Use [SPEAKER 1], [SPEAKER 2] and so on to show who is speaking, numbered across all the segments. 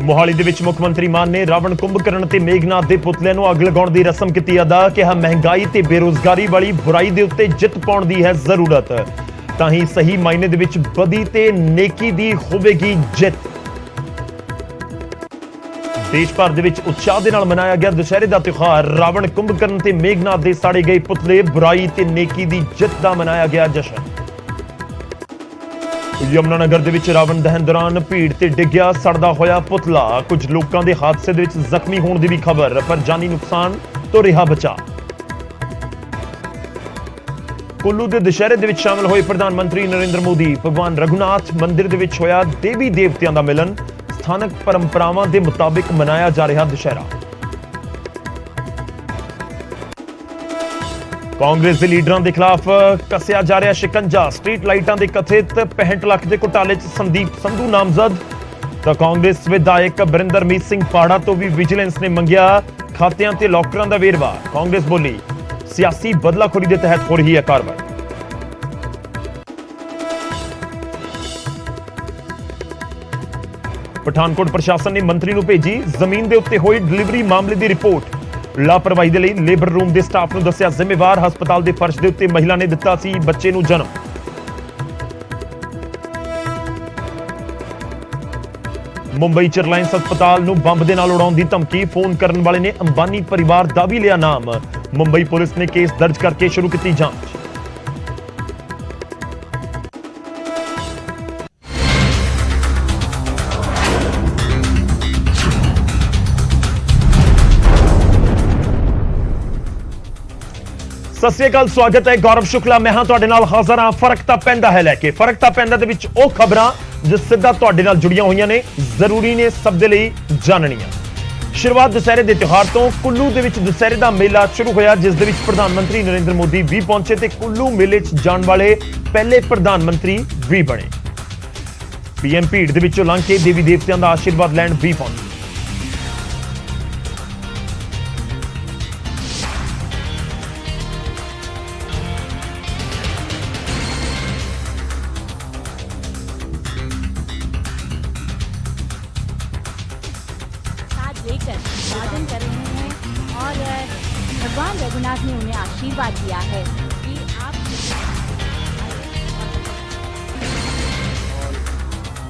[SPEAKER 1] मोहाली ਦੇ ਵਿੱਚ ਮੁੱਖ ਮੰਤਰੀ ਮਾਨ ਨੇ ਰਾਵਣ ਕੁੰਭਕਰਨ ਤੇ ਮੇਘਨਾਥ ਦੇ ਪੁਤਲਿਆਂ ਨੂੰ ਅੱਗ ਲਗਾਉਣ ਦੀ ਰਸਮ ਕੀਤੀ ਅਦਾ। ਕਿਹਾ ਮਹਿੰਗਾਈ ਤੇ ਬੇਰੋਜ਼ਗਾਰੀ ਵਾਲੀ ਬੁਰਾਈ ਦੇ ਉੱਤੇ ਜਿੱਤ ਪਾਉਣ ਦੀ ਹੈ ਜ਼ਰੂਰਤ, ਤਾਂ ਹੀ ਸਹੀ ਮਾਇਨੇ ਦੇ ਵਿੱਚ ਬਦੀ ਤੇ ਨੇਕੀ ਦੀ ਹੋਵੇਗੀ ਜਿੱਤ। ਦੇਸ਼ ਭਰ ਦੇ ਵਿੱਚ ਉਤਸ਼ਾਹ ਦੇ ਨਾਲ ਮਨਾਇਆ ਗਿਆ ਦੁਸ਼ਹਿਰੇ ਦਾ ਤਿਉਹਾਰ। ਰਾਵਣ ਕੁੰਭਕਰਨ ਤੇ ਮੇਘਨਾਥ ਦੇ ਸਾੜੇ ਗਏ ਪੁਤਲੇ, ਬੁਰਾਈ ਤੇ ਨੇਕੀ ਦੀ ਜਿੱਤ ਦਾ ਮਨਾਇਆ ਗਿਆ ਜਸ਼ਨ। ਯਮੁਨਾਨਗਰ ਦੇ ਵਿੱਚ ਰਾਵਣ ਦਹਨ ਦੌਰਾਨ ਭੀੜ ਤੇ ਡਿੱਗਿਆ ਸੜਦਾ ਹੋਇਆ ਪੁਤਲਾ। ਕੁਝ ਲੋਕਾਂ ਦੇ ਹਾਦਸੇ ਦੇ ਵਿੱਚ ਜ਼ਖਮੀ ਹੋਣ ਦੀ ਵੀ ਖਬਰ, ਪਰ ਜਾਨੀ ਨੁਕਸਾਨ ਤੋਂ ਰਿਹਾ ਬਚਾ। ਕੁੱਲੂ ਦੇ ਦੁਸ਼ਹਿਰੇ ਦੇ ਵਿੱਚ ਸ਼ਾਮਲ ਹੋਏ ਪ੍ਰਧਾਨ ਮੰਤਰੀ ਨਰਿੰਦਰ ਮੋਦੀ। ਭਗਵਾਨ ਰਘੁਨਾਥ ਮੰਦਿਰ ਦੇ ਵਿੱਚ ਹੋਇਆ ਦੇਵੀ ਦੇਵਤਿਆਂ ਦਾ ਮਿਲਨ। ਸਥਾਨਕ ਪਰੰਪਰਾਵਾਂ ਦੇ ਮੁਤਾਬਿਕ ਮਨਾਇਆ ਜਾ ਰਿਹਾ ਦੁਸ਼ਹਿਰਾ। ਕਾਂਗਰਸ ਦੇ ਲੀਡਰਾਂ ਦੇ ਖਿਲਾਫ ਕੱਸਿਆ ਜਾ ਰਿਹਾ ਸ਼ਿਕੰਜਾ। ਸਟਰੀਟ ਲਾਈਟਾਂ ਦੇ ਕਥਿਤ 65 ਲੱਖ ਦੇ ਘੁਟਾਲੇ 'ਚ ਸੰਦੀਪ ਸੰਧੂ ਨਾਮਜ਼ਦ। ਤਾਂ ਕਾਂਗਰਸ ਵਿਧਾਇਕ ਬਰਿੰਦਰਮੀਤ ਸਿੰਘ ਪਾੜਾ ਤੋਂ ਵੀ ਵਿਜੀਲੈਂਸ ਨੇ ਮੰਗਿਆ ਖਾਤਿਆਂ ਤੇ ਲੋਕਰਾਂ ਦਾ ਵੇਰਵਾ। ਕਾਂਗਰਸ ਬੋਲੀ ਸਿਆਸੀ ਬਦਲਾਖੋਰੀ ਦੇ ਤਹਿਤ ਹੋ ਰਹੀ ਹੈ ਕਾਰਵਾਈ। ਪਠਾਨਕੋਟ ਪ੍ਰਸ਼ਾਸਨ ਨੇ ਮੰਤਰੀ ਨੂੰ ਭੇਜੀ ਜ਼ਮੀਨ ਦੇ ਉੱਤੇ ਹੋਈ ਡਿਲੀਵਰੀ ਮਾਮਲੇ ਦੀ ਰਿਪੋਰਟ। ਲਾਪਰਵਾਹੀ ਦੇ ਲਈ ਲੇਬਰ ਰੂਮ ਦੇ ਸਟਾਫ ਨੂੰ ਦੱਸਿਆ ਜ਼ਿੰਮੇਵਾਰ। ਹਸਪਤਾਲ ਦੇ ਫਰਸ਼ ਦੇ ਉੱਤੇ ਮਹਿਲਾ ਨੇ ਦਿੱਤਾ ਸੀ ਬੱਚੇ ਨੂੰ ਜਨਮ। ਮੁੰਬਈ ਚ ਰਿਲਾਇੰਸ ਹਸਪਤਾਲ ਨੂੰ ਬੰਬ ਦੇ ਨਾਲ ਉਡਾਉਣ ਦੀ ਧਮਕੀ। ਫੋਨ ਕਰਨ ਵਾਲੇ ਨੇ ਅੰਬਾਨੀ ਪਰਿਵਾਰ ਦਾ ਵੀ ਲਿਆ ਨਾਮ। ਮੁੰਬਈ ਪੁਲਿਸ ਨੇ ਕੇਸ ਦਰਜ ਕਰਕੇ ਸ਼ੁਰੂ ਕੀਤੀ ਜਾਂਚ। ਸਤਿ ਸ੍ਰੀ ਅਕਾਲ, ਸਵਾਗਤ ਹੈ। ਗੌਰਵ ਸ਼ੁਕਲਾ ਮੈਂ ਹਾਂ ਤੁਹਾਡੇ ਨਾਲ ਹਾਜ਼ਰ ਹਾਂ। ਫਰਕ ਤਾਂ ਪੈਂਦਾ ਹੈ ਲੈ ਕੇ। ਫਰਕ ਤਾਂ ਪੈਂਦਾ ਦੇ ਵਿੱਚ ਉਹ ਖਬਰਾਂ ਜੋ ਸਿੱਧਾ ਤੁਹਾਡੇ ਨਾਲ ਜੁੜੀਆਂ ਹੋਈਆਂ ਨੇ, ਜ਼ਰੂਰੀ ਨੇ ਸਭ ਦੇ ਲਈ ਜਾਣਨੀਆਂ। ਸ਼ੁਰੂਆਤ ਦੁਸ਼ਹਿਰੇ ਦੇ ਤਿਉਹਾਰ ਤੋਂ। ਕੁੱਲੂ ਦੇ ਵਿੱਚ ਦੁਸ਼ਹਿਰੇ ਦਾ ਮੇਲਾ ਸ਼ੁਰੂ ਹੋਇਆ, ਜਿਸ ਦੇ ਵਿੱਚ ਪ੍ਰਧਾਨ ਮੰਤਰੀ ਨਰਿੰਦਰ ਮੋਦੀ ਵੀ ਪਹੁੰਚੇ ਤੇ ਕੁੱਲੂ ਮੇਲੇ 'ਚ ਜਾਣ ਵਾਲੇ ਪਹਿਲੇ ਪ੍ਰਧਾਨ ਮੰਤਰੀ ਵੀ ਬਣੇ। ਪੀਐਮ ਭੀੜ ਦੇ ਵਿੱਚੋਂ ਲੰਘ ਕੇ ਦੇਵੀ ਦੇਵਤਿਆਂ ਦਾ ਆਸ਼ੀਰਵਾਦ ਲੈਣ ਵੀ ਪਹੁੰਚੇ।
[SPEAKER 2] लेकर वादन कर रहे हैं और भगवान रघुनाथ ने उन्हें आशीर्वाद दिया है कि आप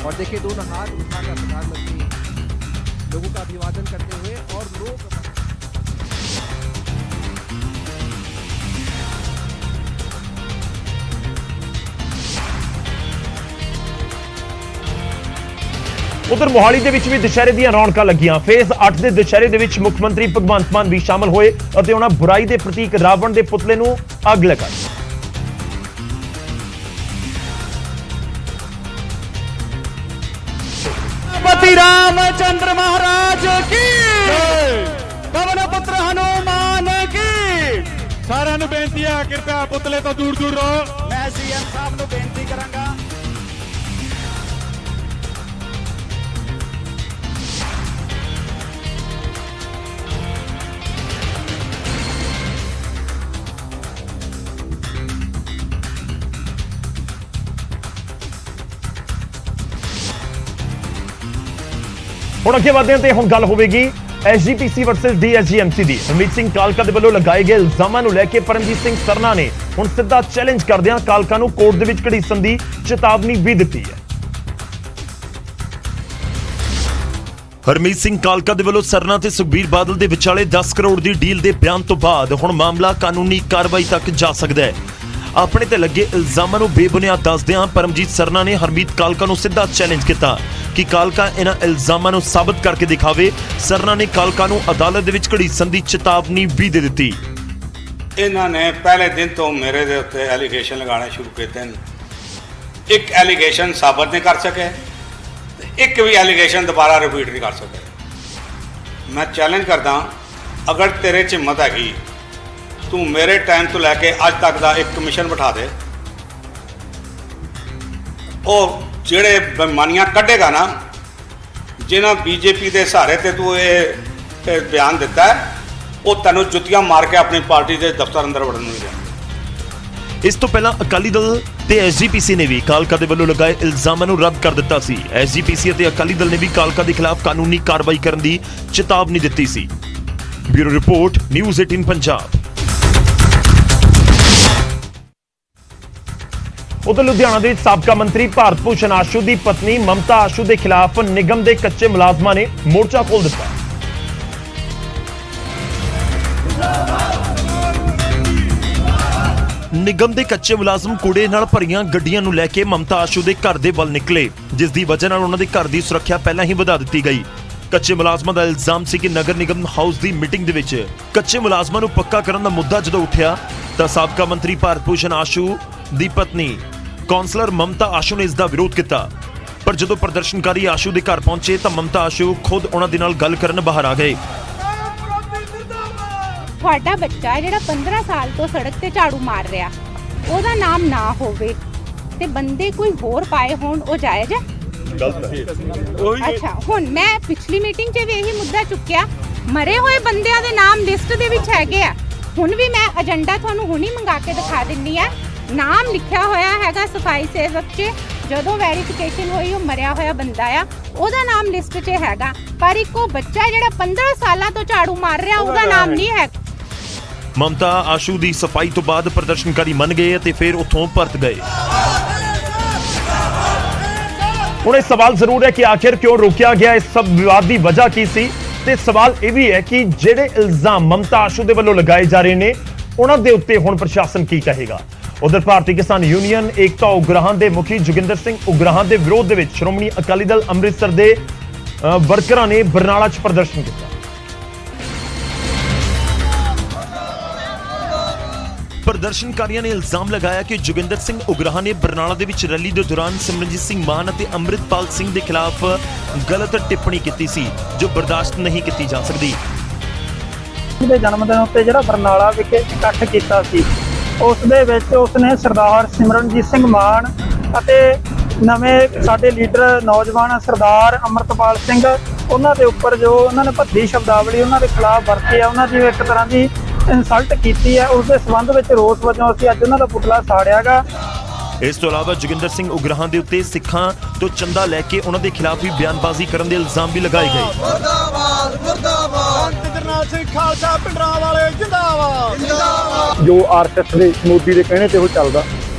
[SPEAKER 3] और देखिए दोनों हाथ उठाकर प्रधानमंत्री लोगों का अभिवादन करते हुए और लोग
[SPEAKER 1] ਉਧਰ ਮੋਹਾਲੀ ਦੇ ਵਿੱਚ ਵੀ ਦੁਸ਼ਹਿਰੇ ਦੀਆਂ ਰੌਣਕਾਂ ਲੱਗੀਆਂ। ਫੇਜ਼ 8 ਦੇ ਦੁਸ਼ਹਿਰੇ ਦੇ ਵਿੱਚ ਮੁੱਖ ਮੰਤਰੀ ਭਗਵੰਤ ਮਾਨ ਵੀ ਸ਼ਾਮਲ ਹੋਏ ਅਤੇ ਉਹਨਾਂ ਬੁਰਾਈ ਦੇ ਪ੍ਰਤੀਕ ਰਾਵਣ ਦੇ ਪੁਤਲੇ ਨੂੰ ਅੱਗ ਲਗਾਈ।
[SPEAKER 4] पति रामचंद्र महाराज की पवन पुत्र हनुमान की सारे बेनती है कृपया पुतले तो दूर दूर रहो। मैं सीएम साहब ਨੂੰ ਬੇਨਤੀ ਕਰਾਂਗਾ
[SPEAKER 1] ਹੁਣ ਅੱਗੇ ਵਧਦੇ ਹਾਂ ਤੇ ਹੁਣ ਗੱਲ ਹੋਵੇਗੀ ਐਸਜੀਪੀਸੀ ਵਰਸਸ ਡੀਐਸਜੀਐਮਸੀ ਦੀ। ਹਰਮੀਤ ਸਿੰਘ ਕਾਲਕਾ ਦੇ ਵੱਲੋਂ ਲਗਾਏ ਗਏ ਇਲਜ਼ਾਮਾਂ ਨੂੰ ਲੈ ਕੇ ਪਰਮਜੀਤ ਸਿੰਘ ਸਰਨਾ ਨੇ ਹੁਣ ਸਿੱਧਾ ਚੈਲੰਜ ਕਰਦਿਆਂ ਕਾਲਕਾ ਨੂੰ ਕੋਰਟ ਦੇ ਵਿੱਚ ਘੜੀਸਣ ਦੀ ਚੇਤਾਵਨੀ ਵੀ ਦਿੱਤੀ ਹੈ। ਹਰਮੀਤ ਸਿੰਘ ਕਾਲਕਾ ਦੇ ਵੱਲੋਂ ਸਰਨਾ ਤੇ ਸੁਖਬੀਰ ਬਾਦਲ ਦੇ ਵਿਚਾਲੇ 10 ਕਰੋੜ ਦੀ ਡੀਲ ਦੇ ਬਿਆਨ ਤੋਂ ਬਾਅਦ ਹੁਣ ਮਾਮਲਾ ਕਾਨੂੰਨੀ ਕਾਰਵਾਈ ਤੱਕ ਜਾ ਸਕਦਾ ਹੈ। ਆਪਣੇ ਤੇ ਲੱਗੇ ਇਲਜ਼ਾਮਾਂ ਨੂੰ ਬੇਬੁਨਿਆਦ ਦੱਸਦਿਆਂ ਪਰਮਜੀਤ ਸਰਨਾ ਨੇ ਹਰਮੀਤ ਕਾਲਕਾ ਨੂੰ ਸਿੱਧਾ ਚੈਲੰਜ ਕੀਤਾ ਕਿ ਕਾਲਕਾ ਇਹਨਾਂ ਇਲਜ਼ਾਮਾਂ ਨੂੰ ਸਾਬਤ ਕਰਕੇ ਦਿਖਾਵੇ। ਸਰਨਾ ਨੇ ਕਾਲਕਾ ਨੂੰ ਅਦਾਲਤ ਦੇ ਵਿੱਚ ਘੜੀਸਣ ਦੀ ਚੇਤਾਵਨੀ ਵੀ ਦੇ ਦਿੱਤੀ।
[SPEAKER 5] ਇਹਨਾਂ ਨੇ ਪਹਿਲੇ ਦਿਨ ਤੋਂ ਮੇਰੇ ਦੇ ਉੱਤੇ ਐਲੀਗੇਸ਼ਨ ਲਗਾਉਣੇ ਸ਼ੁਰੂ ਕੀਤੇ ਨੇ। ਇੱਕ ਐਲੀਗੇਸ਼ਨ ਸਾਬਤ ਨਹੀਂ ਕਰ ਸਕੇ, ਇੱਕ ਵੀ ਐਲੀਗੇਸ਼ਨ ਦੁਬਾਰਾ ਰਿਪੀਟ ਨਹੀਂ ਕਰ ਸਕੇ। ਮੈਂ ਚੈਲੰਜ ਕਰਦਾ, ਅਗਰ ਤੇਰੇ 'ਚ ਹਿੰਮਤ ਹੈਗੀ ਤੂੰ ਮੇਰੇ ਟਾਈਮ ਤੋਂ ਲੈ ਕੇ ਅੱਜ ਤੱਕ ਦਾ ਇੱਕ ਕਮਿਸ਼ਨ ਬਿਠਾ ਦੇ। ਉਹ ਜਿਹੜੇ ਬੇਈਮਾਨੀਆਂ ਕੱਢੇਗਾ ਨਾ, ਜਿਨ੍ਹਾਂ ਬੀਜੇਪੀ ਦੇ ਸਹਾਰੇ ਤੇ ਤੂੰ ਇਹ ਬਿਆਨ ਦਿੱਤਾ, ਉਹ ਤੈਨੂੰ ਜੁੱਤੀਆਂ ਮਾਰ ਕੇ ਆਪਣੀ ਪਾਰਟੀ ਦੇ ਦਫ਼ਤਰ ਅੰਦਰ ਵੜਨ ਨਹੀਂ ਦੇਣਗੇ।
[SPEAKER 1] ਇਸ ਤੋਂ ਪਹਿਲਾਂ ਅਕਾਲੀ ਦਲ ਤੇ ਐਸਜੀਪੀਸੀ ਨੇ ਵੀ ਕਾਲਕਾ ਦੇ ਵੱਲੋਂ ਲਗਾਏ ਇਲਜ਼ਾਮਾਂ ਨੂੰ ਰੱਦ ਕਰ ਦਿੱਤਾ ਸੀ। ਐਸਜੀਪੀਸੀ ਅਤੇ ਅਕਾਲੀ ਦਲ ਨੇ ਵੀ ਕਾਲਕਾ ਦੇ ਖਿਲਾਫ ਕਾਨੂੰਨੀ ਕਾਰਵਾਈ ਕਰਨ ਦੀ ਚੇਤਾਵਨੀ ਦਿੱਤੀ ਸੀ। Bureau report, news 18 Punjab. ਉਧਰ ਲੁਧਿਆਣਾ ਦੇ ਸਾਬਕਾ ਮੰਤਰੀ ਭਾਰਤ ਭੂਸ਼ਣ ਆਸ਼ੂ ਦੀ ਪਤਨੀ ਮਮਤਾ ਆਸ਼ੂ ਦੇ ਖਿਲਾਫ ਨਿਗਮ ਦੇ ਕੱਚੇ ਮੁਲਾਜ਼ਮਾਂ ਨੇ ਮੋਰਚਾ ਖੋਲ੍ਹ ਦਿੱਤਾ। ਨਿਗਮ ਦੇ ਕੱਚੇ ਮੁਲਾਜ਼ਮ ਕੂੜੇ ਨਾਲ ਭਰੀਆਂ ਗੱਡੀਆਂ ਨੂੰ ਲੈ ਕੇ ਮਮਤਾ ਆਸ਼ੂ ਦੇ ਘਰ ਦੇ ਵੱਲ ਨਿਕਲੇ, ਜਿਸ ਦੀ ਵਜ੍ਹਾ ਨਾਲ ਉਹਨਾਂ ਦੇ ਘਰ ਦੀ ਸੁਰੱਖਿਆ ਪਹਿਲਾਂ ਹੀ ਵਧਾ ਦਿੱਤੀ ਗਈ। ਕੱਚੇ ਮੁਲਾਜ਼ਮਾਂ ਦਾ ਇਲਜ਼ਾਮ ਸੀ ਕਿ ਨਗਰ ਨਿਗਮ ਹਾਊਸ ਦੀ ਮੀਟਿੰਗ ਦੇ ਵਿੱਚ ਕੱਚੇ ਮੁਲਾਜ਼ਮਾਂ ਨੂੰ ਪੱਕਾ ਕਰਨ ਦਾ ਮੁੱਦਾ ਜਦੋਂ ਉੱਠਿਆ ਤਾਂ ਸਾਬਕਾ ਮੰਤਰੀ ਭਾਰਤ ਭੂਸ਼ਣ ਆਸ਼ੂ ਦੀ ਪਤਨੀ ਕੌਂਸਲਰ ਮਮਤਾ ਆਸ਼ੂ ਨੇ ਇਸ ਦਾ ਵਿਰੋਧ ਕੀਤਾ। ਪਰ ਜਦੋਂ ਪ੍ਰਦਰਸ਼ਨਕਾਰੀ ਆਸ਼ੂ ਦੇ ਘਰ ਪਹੁੰਚੇ ਤਾਂ ਮਮਤਾ ਆਸ਼ੂ ਖੁਦ ਉਹਨਾਂ ਦੇ ਨਾਲ ਗੱਲ ਕਰਨ ਬਾਹਰ ਆ ਗਏ।
[SPEAKER 2] ਤੁਹਾਡਾ ਬੱਚਾ ਜਿਹੜਾ 15 ਸਾਲ ਤੋਂ ਸੜਕ ਤੇ ਝਾੜੂ ਮਾਰ ਰਿਹਾ, ਉਹਦਾ ਨਾਮ ਨਾ ਹੋਵੇ ਤੇ ਬੰਦੇ ਕੋਈ ਹੋਰ ਪਾਏ ਹੋਣ, ਉਹ ਜਾਇਜ਼ ਹੈ? ਅੱਛਾ, ਹੁਣ ਮੈਂ ਪਿਛਲੀ ਮੀਟਿੰਗ 'ਚ ਵੀ ਇਹੀ ਮੁੱਦਾ ਚੁੱਕਿਆ, ਮਰੇ ਹੋਏ ਬੰਦਿਆਂ ਦੇ ਨਾਮ ਲਿਸਟ ਦੇ ਵਿੱਚ ਹੈਗੇ ਆ। ਹੁਣ ਵੀ ਮੈਂ ਏਜੰਡਾ ਤੁਹਾਨੂੰ ਹੁਣੀ ਮੰਗਾ ਕੇ ਦਿਖਾ ਦਿੰਨੀ ਆ। ਨਾਮ ਲਿਖਿਆ ਹੋਇਆ ਹੈਗਾ ਸਫਾਈ ਸੇਵਕ 'ਚ, ਜਦੋਂ ਵੈਰੀਫਿਕੇਸ਼ਨ ਹੋਈ ਉਹ ਮਰਿਆ ਹੋਇਆ ਬੰਦਾ ਆ, ਉਹਦਾ ਨਾਮ ਲਿਸਟ 'ਚ ਹੈਗਾ। ਪਰ ਇੱਕੋ ਬੱਚਾ ਜਿਹੜਾ 15 ਸਾਲਾਂ ਤੋਂ ਝਾੜੂ ਮਾਰ ਰਿਹਾ, ਉਹਦਾ ਨਾਮ ਨਹੀਂ ਹੈ।
[SPEAKER 1] ਮਮਤਾ ਆਸ਼ੂ ਦੀ ਸਫਾਈ ਤੋਂ ਬਾਅਦ ਪ੍ਰਦਰਸ਼ਨਕਾਰੀ ਮੰਨ ਗਏ ਅਤੇ ਫਿਰ ਉੱਥੋਂ ਪਰਤ ਗਏ। ਹੁਣ ਇਹ ਸਵਾਲ ਜ਼ਰੂਰ ਹੈ ਕਿ ਆਖਿਰ ਕਿਉਂ ਰੋਕਿਆ ਗਿਆ, ਇਸ ਸਭ ਵਿਵਾਦ ਦੀ ਵਜ੍ਹਾ ਕੀ ਸੀ, ਤੇ ਸਵਾਲ ਇਹ ਵੀ ਹੈ ਕਿ ਜਿਹੜੇ ਇਲਜ਼ਾਮ ਮਮਤਾ ਆਸ਼ੂ ਦੇ ਵੱਲੋਂ ਲਗਾਏ ਜਾ ਰਹੇ ਨੇ ਉਹਨਾਂ ਦੇ ਉੱਤੇ ਹੁਣ ਪ੍ਰਸ਼ਾਸਨ ਕੀ ਕਹੇਗਾ। ਉਧਰ ਭਾਰਤੀ ਕਿਸਾਨ ਯੂਨੀਅਨ ਏਕਤਾ ਉਗਰਾਹਾਂ ਦੇ ਮੁਖੀ ਜੋਗਿੰਦਰ ਸਿੰਘ ਉਗਰਾਹਾਂ ਦੇ ਵਿਰੋਧ ਦੇ ਵਿੱਚ ਸ਼੍ਰੋਮਣੀ ਅਕਾਲੀ ਦਲ ਅੰਮ੍ਰਿਤਸਰ ਦੇ ਵਰਕਰਾਂ ਨੇ ਬਰਨਾਲਾ 'ਚ ਪ੍ਰਦਰਸ਼ਨ ਕੀਤਾ। ਪ੍ਰਦਰਸ਼ਨਕਾਰੀਆਂ ਨੇ ਇਲਜ਼ਾਮ ਲਗਾਇਆ ਕਿ ਜੋਗਿੰਦਰ ਸਿੰਘ ਉਗਰਾਹਾਂ ਨੇ ਬਰਨਾਲਾ ਦੇ ਵਿੱਚ ਰੈਲੀ ਦੇ ਦੌਰਾਨ ਸਿਮਰਨਜੀਤ ਸਿੰਘ ਮਾਨ ਅਤੇ ਅੰਮ੍ਰਿਤਪਾਲ ਸਿੰਘ ਦੇ ਖਿਲਾਫ ਗਲਤ ਟਿੱਪਣੀ ਕੀਤੀ ਸੀ, ਜੋ ਬਰਦਾਸ਼ਤ ਨਹੀਂ ਕੀਤੀ ਜਾ ਸਕਦੀ।
[SPEAKER 6] ਦੇ ਜਨਮ ਦਿਨ ਉੱਤੇ ਜਿਹੜਾ ਬਰਨਾਲਾ ਵਿਖੇ ਇਕੱਠ ਕੀਤਾ ਸੀ, ਉਸ ਦੇ ਵਿੱਚ ਉਸਨੇ ਸਰਦਾਰ ਸਿਮਰਨਜੀਤ ਸਿੰਘ ਮਾਨ ਅਤੇ ਨਵੇਂ ਸਾਡੇ ਲੀਡਰ ਨੌਜਵਾਨ ਸਰਦਾਰ ਅੰਮ੍ਰਿਤਪਾਲ ਸਿੰਘ, ਉਹਨਾਂ ਦੇ ਉੱਪਰ ਜੋ ਉਹਨਾਂ ਨੇ ਭੱਦੀ ਸ਼ਬਦਾਵਲੀ ਉਹਨਾਂ ਦੇ ਖਿਲਾਫ ਵਰਤੀ ਆ, ਉਹਨਾਂ ਦੀ ਇੱਕ ਤਰ੍ਹਾਂ ਦੀ ਇਨਸਲਟ ਕੀਤੀ ਹੈ। ਉਸ ਦੇ ਸੰਬੰਧ ਵਿੱਚ ਰੋਸ ਵਜੋਂ ਅਸੀਂ ਅੱਜ ਉਹਨਾਂ ਦਾ ਪੁਤਲਾ ਸਾੜਿਆਗਾ।
[SPEAKER 1] ਇਸ ਤੋਂ ਇਲਾਵਾ ਜੋਗਿੰਦਰ ਸਿੰਘ ਉਗਰਾਹਾਂ ਦੇ ਉੱਤੇ ਸਿੱਖਾਂ ਤੋਂ ਚੰਦਾ ਲੈ ਕੇ ਉਹਨਾਂ ਦੇ ਖਿਲਾਫ ਵੀ ਬਿਆਨਬਾਜ਼ੀ ਕਰਨ ਦੇ ਇਲਜ਼ਾਮ ਵੀ ਲਗਾਏ ਗਏ।
[SPEAKER 4] ਮੁਰਦਾਬਾਦ ਮੁਰਦਾਬਾਦ ਜਰਨੈਲ ਸਿੰਘ ਖਾਲਸਾ ਪਿੰਡਰਾਂ ਵਾਲੇ ਜਿੰਦਾਬਾਦ ਜਿੰਦਾਬਾਦ।
[SPEAKER 7] ਜੋ ਆਰਐਸਐਸ ਦੇ ਮੋਦੀ ਦੇ ਕਹਿਣੇ ਤੇ ਉਹ ਚੱਲਦਾ,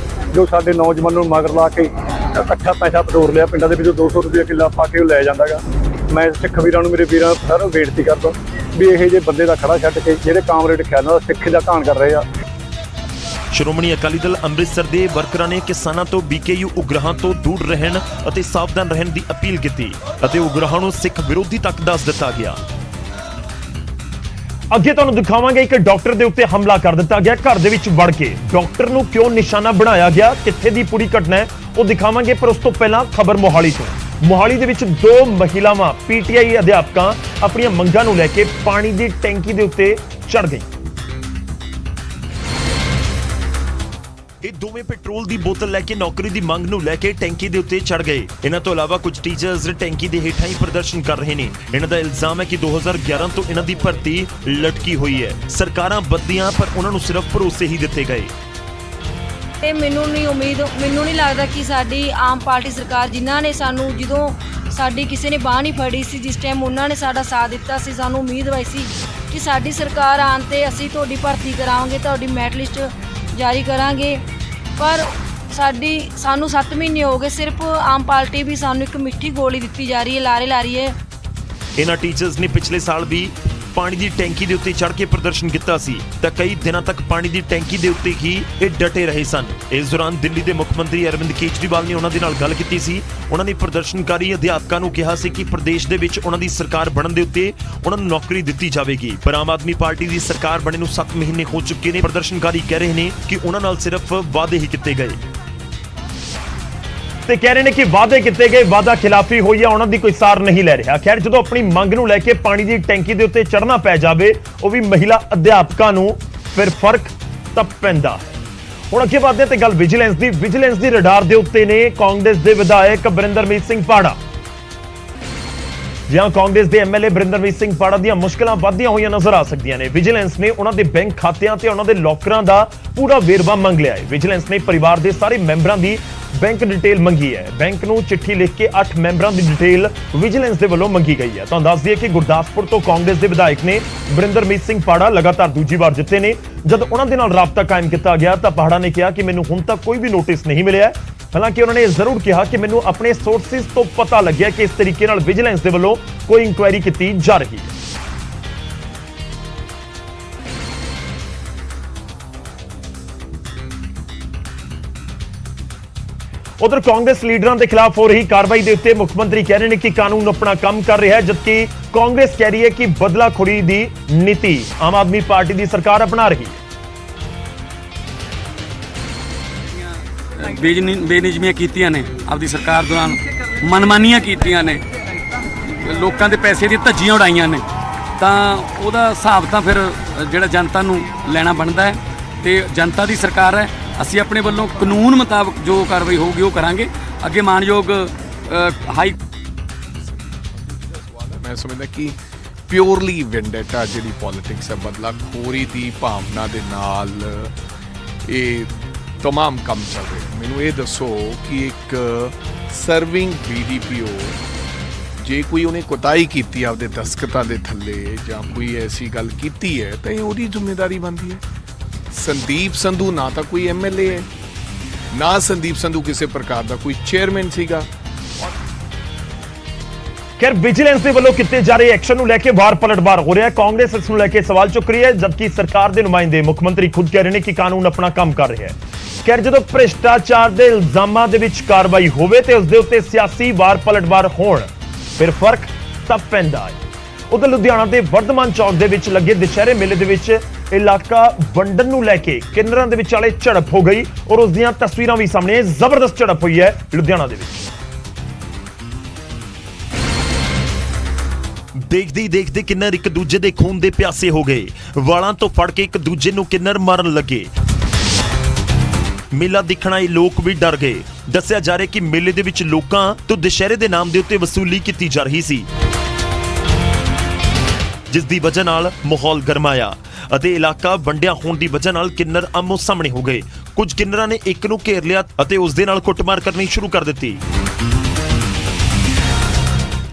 [SPEAKER 7] ਜੋ ਸਾਡੇ ਨੌਜਵਾਨਾਂ ਨੂੰ ਮਗਰ ਲਾ ਕੇ ਇਕੱਠਾ ਪੈਸਾ ਬਟੋਰ ਲਿਆ, ਪਿੰਡਾਂ ਦੇ ਵਿੱਚੋਂ 200 ਰੁਪਏ ਕਿੱਲਾ ਪਾ ਕੇ ਉਹ ਲੈ ਜਾਂਦਾਗਾ। ਮੈਂ ਸਿੱਖ ਵੀਰਾਂ ਨੂੰ, ਮੇਰੇ ਵੀਰਾਂ ਸਾਰਿਆਂ ਨੂੰ ਬੇਨਤੀ ਕਰਦਾ ਵੀ ਇਹੋ ਜਿਹੇ ਬੰਦੇ ਦਾ ਖੜਾ ਛੱਡ ਕੇ ਜਿਹੜੇ ਕਾਮਰੇਡ ਖਿਆਲਾਂ ਦਾ ਸਿੱਖ ਦਾ ਘਾਣ ਕਰ ਰਹੇ ਆ।
[SPEAKER 1] ਸ਼੍ਰੋਮਣੀ ਅਕਾਲੀ ਦਲ ਅੰਮ੍ਰਿਤਸਰ ਦੇ ਵਰਕਰਾਂ ਨੇ ਕਿਸਾਨਾਂ ਤੋਂ ਬੀਕੇਯੂ ਉਗਰਾਹਾਂ ਤੋਂ ਦੂਰ ਰਹਿਣ ਅਤੇ ਸਾਵਧਾਨ ਰਹਿਣ ਦੀ ਅਪੀਲ ਕੀਤੀ ਅਤੇ ਉਗਰਾਹਾਂ ਨੂੰ ਸਿੱਖ ਵਿਰੋਧੀ ਤੱਕ ਦੱਸ ਦਿੱਤਾ ਗਿਆ। ਅੱਗੇ ਤੁਹਾਨੂੰ ਦਿਖਾਵਾਂਗੇ ਇੱਕ ਡਾਕਟਰ ਦੇ ਉੱਤੇ ਹਮਲਾ ਕਰ ਦਿੱਤਾ ਗਿਆ ਘਰ ਦੇ ਵਿੱਚ ਵੜ ਕੇ। ਡਾਕਟਰ ਨੂੰ ਕਿਉਂ ਨਿਸ਼ਾਨਾ ਬਣਾਇਆ ਗਿਆ, ਕਿੱਥੇ ਦੀ ਪੂਰੀ ਘਟਨਾ ਹੈ ਉਹ ਦਿਖਾਵਾਂਗੇ, ਪਰ ਉਸ ਤੋਂ ਪਹਿਲਾਂ ਖਬਰ ਮੋਹਾਲੀ ਤੋਂ। ਮੋਹਾਲੀ ਦੇ ਵਿੱਚ 2 ਮਹਿਲਾਵਾਂ ਪੀਟੀਆਈ ਅਧਿਆਪਕਾਂ ਆਪਣੀਆਂ ਮੰਗਾਂ ਨੂੰ ਲੈ ਕੇ ਪਾਣੀ ਦੀ ਟੈਂਕੀ ਦੇ ਉੱਤੇ ਚੜ ਗਈ। ਇਹ ਦੋਵੇਂ ਪੈਟਰੋਲ ਦੀ ਬੋਤਲ ਲੈ ਕੇ ਨੌਕਰੀ ਦੀ ਮੰਗ ਨੂੰ ਲੈ ਕੇ ਟੈਂਕੀ ਦੇ ਉੱਤੇ ਚੜ ਗਏ। ਇਹਨਾਂ ਤੋਂ ਇਲਾਵਾ ਕੁਝ ਟੀਚਰਸ ਟੈਂਕੀ ਦੇ ਹੇਠਾਂ ਹੀ ਪ੍ਰਦਰਸ਼ਨ ਕਰ ਰਹੇ ਨੇ। ਇਹਨਾਂ ਦਾ ਇਲਜ਼ਾਮ ਹੈ ਕਿ 2011 ਤੋਂ ਇਹਨਾਂ ਦੀ ਭਰਤੀ ਲਟਕੀ ਹੋਈ ਹੈ। ਸਰਕਾਰਾਂ ਬਦਲੀਆਂ ਪਰ ਉਹਨਾਂ ਨੂੰ ਸਿਰਫ ਭਰੋਸੇ ਹੀ ਦਿੱਤੇ ਗਏ।
[SPEAKER 8] ਤੇ ਮੈਨੂੰ ਨਹੀਂ ਲੱਗਦਾ ਕਿ ਸਾਡੀ ਆਮ ਪਾਰਟੀ ਸਰਕਾਰ, ਜਿਨ੍ਹਾਂ ਨੇ ਸਾਨੂੰ, ਜਦੋਂ ਸਾਡੀ ਕਿਸੇ ਨੇ ਬਾਂਹ ਨਹੀਂ ਫੜੀ ਸੀ, ਜਿਸ ਟਾਈਮ ਉਹਨਾਂ ਨੇ ਸਾਡਾ ਸਾਥ ਦਿੱਤਾ ਸੀ, ਸਾਨੂੰ ਉਮੀਦ ਹੋਈ ਸੀ ਕਿ ਸਾਡੀ ਸਰਕਾਰ ਆਉਣ ਤੇ ਅਸੀਂ ਤੁਹਾਡੀ ਭਰਤੀ ਕਰਾਵਾਂਗੇ, ਤੁਹਾਡੀ ਮੈਰਿਟ ਲਿਸਟ ਜਾਰੀ ਕਰਾਂਗੇ। ਪਰ ਸਾਨੂੰ 7 ਮਹੀਨੇ ਹੋ ਗਏ, ਸਿਰਫ ਆਮ ਪਾਰਟੀ ਵੀ ਸਾਨੂੰ ਇੱਕ ਮਿੱਠੀ ਗੋਲੀ ਦਿੱਤੀ ਜਾ ਰਹੀ ਹੈ, ਲਾਰੇ ਲਾ ਰਹੀ ਹੈ।
[SPEAKER 1] ਇਹਨਾਂ ਟੀਚਰਸ ਨੇ ਪਿਛਲੇ ਸਾਲ ਵੀ ਪਾਣੀ ਦੀ ਟੈਂਕੀ ਦੇ ਉੱਤੇ ਚੜ੍ਹ ਕੇ ਪ੍ਰਦਰਸ਼ਨ ਕੀਤਾ ਸੀ ਤਾਂ ਕਈ ਦਿਨਾਂ ਤੱਕ ਪਾਣੀ ਦੀ ਟੈਂਕੀ ਦੇ ਉੱਤੇ ਹੀ ਇਹ ਡਟੇ ਰਹੇ ਸਨ। ਇਸ ਦੌਰਾਨ ਦਿੱਲੀ ਦੇ ਮੁੱਖ ਮੰਤਰੀ ਅਰਵਿੰਦ ਕੇਜਰੀਵਾਲ ਨੇ ਉਹਨਾਂ ਦੇ ਨਾਲ ਗੱਲ ਕੀਤੀ ਸੀ। ਉਹਨਾਂ ਨੇ ਪ੍ਰਦਰਸ਼ਨਕਾਰੀ ਅਧਿਆਪਕਾਂ ਨੂੰ ਕਿਹਾ ਸੀ ਕਿ ਪ੍ਰਦੇਸ਼ ਦੇ ਵਿੱਚ ਉਹਨਾਂ ਦੀ ਸਰਕਾਰ ਬਣਨ ਦੇ ਉੱਤੇ ਉਹਨਾਂ ਨੂੰ ਨੌਕਰੀ ਦਿੱਤੀ ਜਾਵੇਗੀ। ਪਰ ਆਮ ਆਦਮੀ ਪਾਰਟੀ ਦੀ ਸਰਕਾਰ ਬਣੇ ਨੂੰ 7 ਮਹੀਨੇ ਹੋ ਚੁੱਕੇ ਨੇ। ਪ੍ਰਦਰਸ਼ਨਕਾਰੀ ਕਹਿ ਰਹੇ ਨੇ ਕਿ ਉਹਨਾਂ ਨਾਲ ਸਿਰਫ ਵਾਅਦੇ ਹੀ ਕੀਤੇ ਗਏ ਤੇ ਕਹਿ ਰਹੇ ਨੇ ਕਿ ਵਾਅਦੇ ਕੀਤੇ ਗਏ, ਵਾਅਦਾ ਖਿਲਾਫੀ ਹੋਈ ਹੈ, ਉਹਨਾਂ ਦੀ ਕੋਈ ਸਾਰ ਨਹੀਂ ਲੈ ਰਿਹਾ। ਖੈਰ, ਜਦੋਂ ਆਪਣੀ ਮੰਗ ਨੂੰ ਲੈ ਕੇ ਪਾਣੀ ਦੀ ਟੈਂਕੀ ਦੇ ਉੱਤੇ ਚੜ੍ਹਨਾ ਪੈ ਜਾਵੇ, ਉਹ ਵੀ ਮਹਿਲਾ ਅਧਿਆਪਕਾਂ ਨੂੰ, ਫਿਰ ਫਰਕ ਤਾਂ ਪੈਂਦਾ ਹੈ। ਹੁਣ ਅੱਗੇ ਵਧਦੇ ਹਾਂ ਤੇ ਗੱਲ ਵਿਜੀਲੈਂਸ ਦੀ ਰਡਾਰ ਦੇ ਉੱਤੇ ਨੇ ਕਾਂਗਰਸ ਦੇ ਵਿਧਾਇਕ ਬਰਿੰਦਰਮੀਤ ਸਿੰਘ ਪਾੜਾ। ਜਿਹਾਂ ਕਾਂਗਰਸ ਦੇ ਐਮਐਲਏ ਬਰਿੰਦਰਮੀਤ ਸਿੰਘ ਪਾੜਾ ਦੀਆਂ ਮੁਸ਼ਕਲਾਂ ਵੱਧਦੀਆਂ ਹੋਈਆਂ ਨਜ਼ਰ ਆ ਸਕਦੀਆਂ ਨੇ। ਵਿਜੀਲੈਂਸ ਨੇ ਉਹਨਾਂ ਦੇ ਬੈਂਕ ਖਾਤਿਆਂ ਤੇ ਉਹਨਾਂ ਦੇ ਲੋਕਰਾਂ ਦਾ ਪੂਰਾ ਵੇਰਵਾ ਮੰਗ ਲਿਆ ਹੈ। ਵਿਜੀਲੈਂਸ ਨੇ ਪਰਿਵਾਰ ਦੇ ਸਾਰੇ ਮੈਂਬਰਾਂ ਦੀ ਬੈਂਕ ਡਿਟੇਲ ਮੰਗੀ ਹੈ। ਬੈਂਕ ਨੂੰ ਚਿੱਠੀ ਲਿਖ ਕੇ 8 ਮੈਂਬਰਾਂ ਦੀ ਡਿਟੇਲ ਵਿਜੀਲੈਂਸ ਦੇ ਵੱਲੋਂ ਮੰਗੀ ਗਈ ਹੈ। ਤੁਹਾਨੂੰ ਦੱਸ ਦਈਏ ਕਿ ਗੁਰਦਾਸਪੁਰ ਤੋਂ ਕਾਂਗਰਸ ਦੇ ਵਿਧਾਇਕ ਨੇ ਬਰਿੰਦਰਮੀਤ ਸਿੰਘ ਪਾੜਾ ਲਗਾਤਾਰ ਦੂਜੀ ਵਾਰ ਜਿੱਤੇ ਨੇ। ਜਦ ਉਹਨਾਂ ਦੇ ਨਾਲ ਰਾਬਤਾ ਕਾਇਮ ਕੀਤਾ ਗਿਆ ਤਾਂ ਪਾੜਾ ਨੇ ਕਿਹਾ ਕਿ ਮੈਨੂੰ ਹੁਣ ਤੱਕ ਕੋਈ ਵੀ ਨੋਟਿਸ ਨਹੀਂ ਮਿਲਿਆ। ਹਾਲਾਂਕਿ ਉਹਨਾਂ ਨੇ ਇਹ ਜ਼ਰੂਰ ਕਿਹਾ ਕਿ ਮੈਨੂੰ ਆਪਣੇ ਸੋਰਸਿਸ ਤੋਂ ਪਤਾ ਲੱਗਿਆ ਕਿ ਇਸ ਤਰੀਕੇ ਨਾਲ ਵਿਜੀਲੈਂਸ ਦੇ ਵੱਲੋਂ ਕੋਈ ਇਨਕੁਆਇਰੀ ਕੀਤੀ ਜਾ ਰਹੀ ਹੈ। ਉਧਰ ਕਾਂਗਰਸ ਲੀਡਰਾਂ ਦੇ ਖਿਲਾਫ ਹੋ ਰਹੀ ਕਾਰਵਾਈ ਦੇ ਉੱਤੇ ਮੁੱਖ ਮੰਤਰੀ ਕਹਿ ਰਹੇ ਨੇ ਕਿ ਕਾਨੂੰਨ ਆਪਣਾ ਕੰਮ ਕਰ ਰਿਹਾ ਹੈ, ਜਦਕਿ ਕਾਂਗਰਸ ਕਹਿ ਰਹੀ ਹੈ ਕਿ ਬਦਲਾਖੋਰੀ ਦੀ ਨੀਤੀ ਆਮ ਆਦਮੀ ਪਾਰਟੀ ਦੀ ਸਰਕਾਰ ਅਪਣਾ ਰਹੀ ਹੈ।
[SPEAKER 9] ਬੇਨਿਯਮੀਆਂ ਕੀਤੀਆਂ ਨੇ ਆਪਦੀ ਸਰਕਾਰ ਦੌਰਾਨ, ਮਨਮਾਨੀਆਂ ਕੀਤੀਆਂ ਨੇ, ਲੋਕਾਂ ਦੇ ਪੈਸੇ ਦੀ ਧੱਜੀਆਂ ਉਡਾਈਆਂ ਨੇ, ਤਾਂ ਉਹਦਾ ਹਿਸਾਬ ਤਾਂ ਫਿਰ ਜਿਹੜਾ ਜਨਤਾ ਨੂੰ ਲੈਣਾ ਬਣਦਾ ਹੈ। ਤੇ ਜਨਤਾ ਦੀ ਸਰਕਾਰ ਹੈ, ਅਸੀਂ ਆਪਣੇ ਵੱਲੋਂ ਕਾਨੂੰਨ ਮੁਤਾਬਕ ਜੋ ਕਾਰਵਾਈ ਹੋਊਗੀ ਉਹ ਕਰਾਂਗੇ। ਅੱਗੇ ਮਾਨਯੋਗ ਹਾਈ
[SPEAKER 10] ਮੈਂ ਸਮਝਦਾ ਕਿ ਪਿਓਰਲੀ ਵੈਂਡੇਟਾ ਜਿਹੜੀ ਪੋਲਿਟਿਕਸ ਹੈ, ਬਦਲਾਖੋਰੀ ਦੀ ਭਾਵਨਾ ਦੇ ਨਾਲ ਇਹ तमाम ਕੰਮ ਚੱਲ ਰਹੇ। ਮੈਨੂੰ ਇਹ ਦੱਸੋ ਕਿ ਇੱਕ ਸਰਵਿੰਗ BDPO ਜੇ ਕੋਈ ਉਹਨੇ ਕੁਤਾਹੀ ਕੀਤੀ ਆਪਦੇ ਦਸਤਖਤਾਂ ਦੇ ਥੱਲੇ ਜਾਂ ਕੋਈ ਐਸੀ ਗੱਲ ਕੀਤੀ ਹੈ ਤਾਂ ਇਹ ਉਹਦੀ ਜ਼ਿੰਮੇਵਾਰੀ ਬਣਦੀ ਹੈ। ਸੰਦੀਪ ਸੰਧੂ ਨਾ ਤਾਂ ਕੋਈ MLA ਹੈ, ਨਾ ਸੰਦੀਪ ਸੰਧੂ ਕਿਸੇ ਪ੍ਰਕਾਰ ਦਾ ਕੋਈ ਚੇਅਰਮੈਨ ਸੀਗਾ।
[SPEAKER 1] ਖੈਰ ਵਿਜੀਲੈਂਸ ਦੇ ਵੱਲੋਂ ਕੀਤੇ ਜਾ ਰਹੇ ਐਕਸ਼ਨ ਨੂੰ ਲੈ ਕੇ ਵਾਰ ਪਲਟਵਾਰ ਹੋ ਰਿਹਾ ਹੈ। ਕਾਂਗਰਸ ਇਸ ਨੂੰ ਲੈ ਕੇ ਸਵਾਲ ਚੁੱਕ ਰਹੀ ਹੈ, ਜਦਕਿ ਸਰਕਾਰ ਦੇ ਨੁਮਾਇੰਦੇ ਮੁੱਖ ਮੰਤਰੀ ਖੁਦ ਕਹਿ ਰਹੇ ਨੇ ਕਿ ਕਾਨੂੰਨ ਆਪਣਾ ਕੰਮ ਕਰ ਰਿਹਾ ਹੈ। ਖੈਰ ਜਦੋਂ ਭ੍ਰਿਸ਼ਟਾਚਾਰ ਦੇ ਇਲਜ਼ਾਮਾਂ ਦੇ ਵਿੱਚ ਕਾਰਵਾਈ ਹੋਵੇ ਤੇ ਉਸ ਦੇ ਉੱਤੇ ਸਿਆਸੀ ਵਾਰ ਪਲਟਵਾਰ ਹੋਣ, ਫਿਰ ਫਰਕ ਤਾਂ ਪੈਂਦਾ ਹੈ। ਉਧਰ ਲੁਧਿਆਣਾ ਦੇ ਵਰਧਮਾਨ ਚੌਕ ਦੇ ਵਿੱਚ ਲੱਗੇ ਦੁਸ਼ਹਿਰੇ ਮੇਲੇ ਦੇ ਵਿੱਚ ਇਲਾਕਾ ਵੰਡਣ ਨੂੰ ਲੈ ਕੇ ਕਿੰਨਰਾਂ ਦੇ ਵਿਚਾਲੇ ਝੜਪ ਹੋ ਗਈ ਔਰ ਉਸ ਦੀਆਂ ਤਸਵੀਰਾਂ ਵੀ ਸਾਹਮਣੇ। ਜ਼ਬਰਦਸਤ ਝੜਪ ਹੋਈ ਹੈ ਲੁਧਿਆਣਾ ਦੇ ਵਿੱਚ। ਦੇਖਦੇ ਹੀ ਦੇਖਦੇ ਕਿੰਨਰ ਇੱਕ ਦੂਜੇ ਦੇ ਖੂਨ ਦੇ ਪਿਆਸੇ ਹੋ ਗਏ। ਵਾਲਾਂ ਤੋਂ ਫੜ ਕੇ ਇੱਕ ਦੂਜੇ ਨੂੰ ਕਿੰਨਰ ਮਾਰਨ ਲੱਗੇ। ਮੇਲਾ ਦੇਖਣ ਆਏ ਲੋਕ ਵੀ ਡਰ ਗਏ। ਦੱਸਿਆ ਜਾ ਰਿਹਾ ਕਿ ਮੇਲੇ ਦੇ ਵਿੱਚ ਲੋਕਾਂ ਤੋਂ ਦੁਸ਼ਹਿਰੇ ਦੇ ਨਾਮ ਦੇ ਉੱਤੇ ਵਸੂਲੀ ਕੀਤੀ ਜਾ ਰਹੀ ਸੀ, ਜਿਸ ਦੀ ਵਜ੍ਹਾ ਨਾਲ ਮਾਹੌਲ ਗਰਮਾਇਆ ਅਤੇ ਇਲਾਕਾ ਵੰਡਿਆ ਹੋਣ ਦੀ ਵਜ੍ਹਾ ਨਾਲ ਕਿੰਨਰ ਆਮੋ ਸਾਹਮਣੇ ਹੋ ਗਏ। ਕੁਝ ਕਿੰਨਰਾਂ ਨੇ ਇੱਕ ਨੂੰ ਘੇਰ ਲਿਆ ਅਤੇ ਉਸ ਦੇ ਨਾਲ ਕੁੱਟਮਾਰ ਕਰਨੀ ਸ਼ੁਰੂ ਕਰ ਦਿੱਤੀ।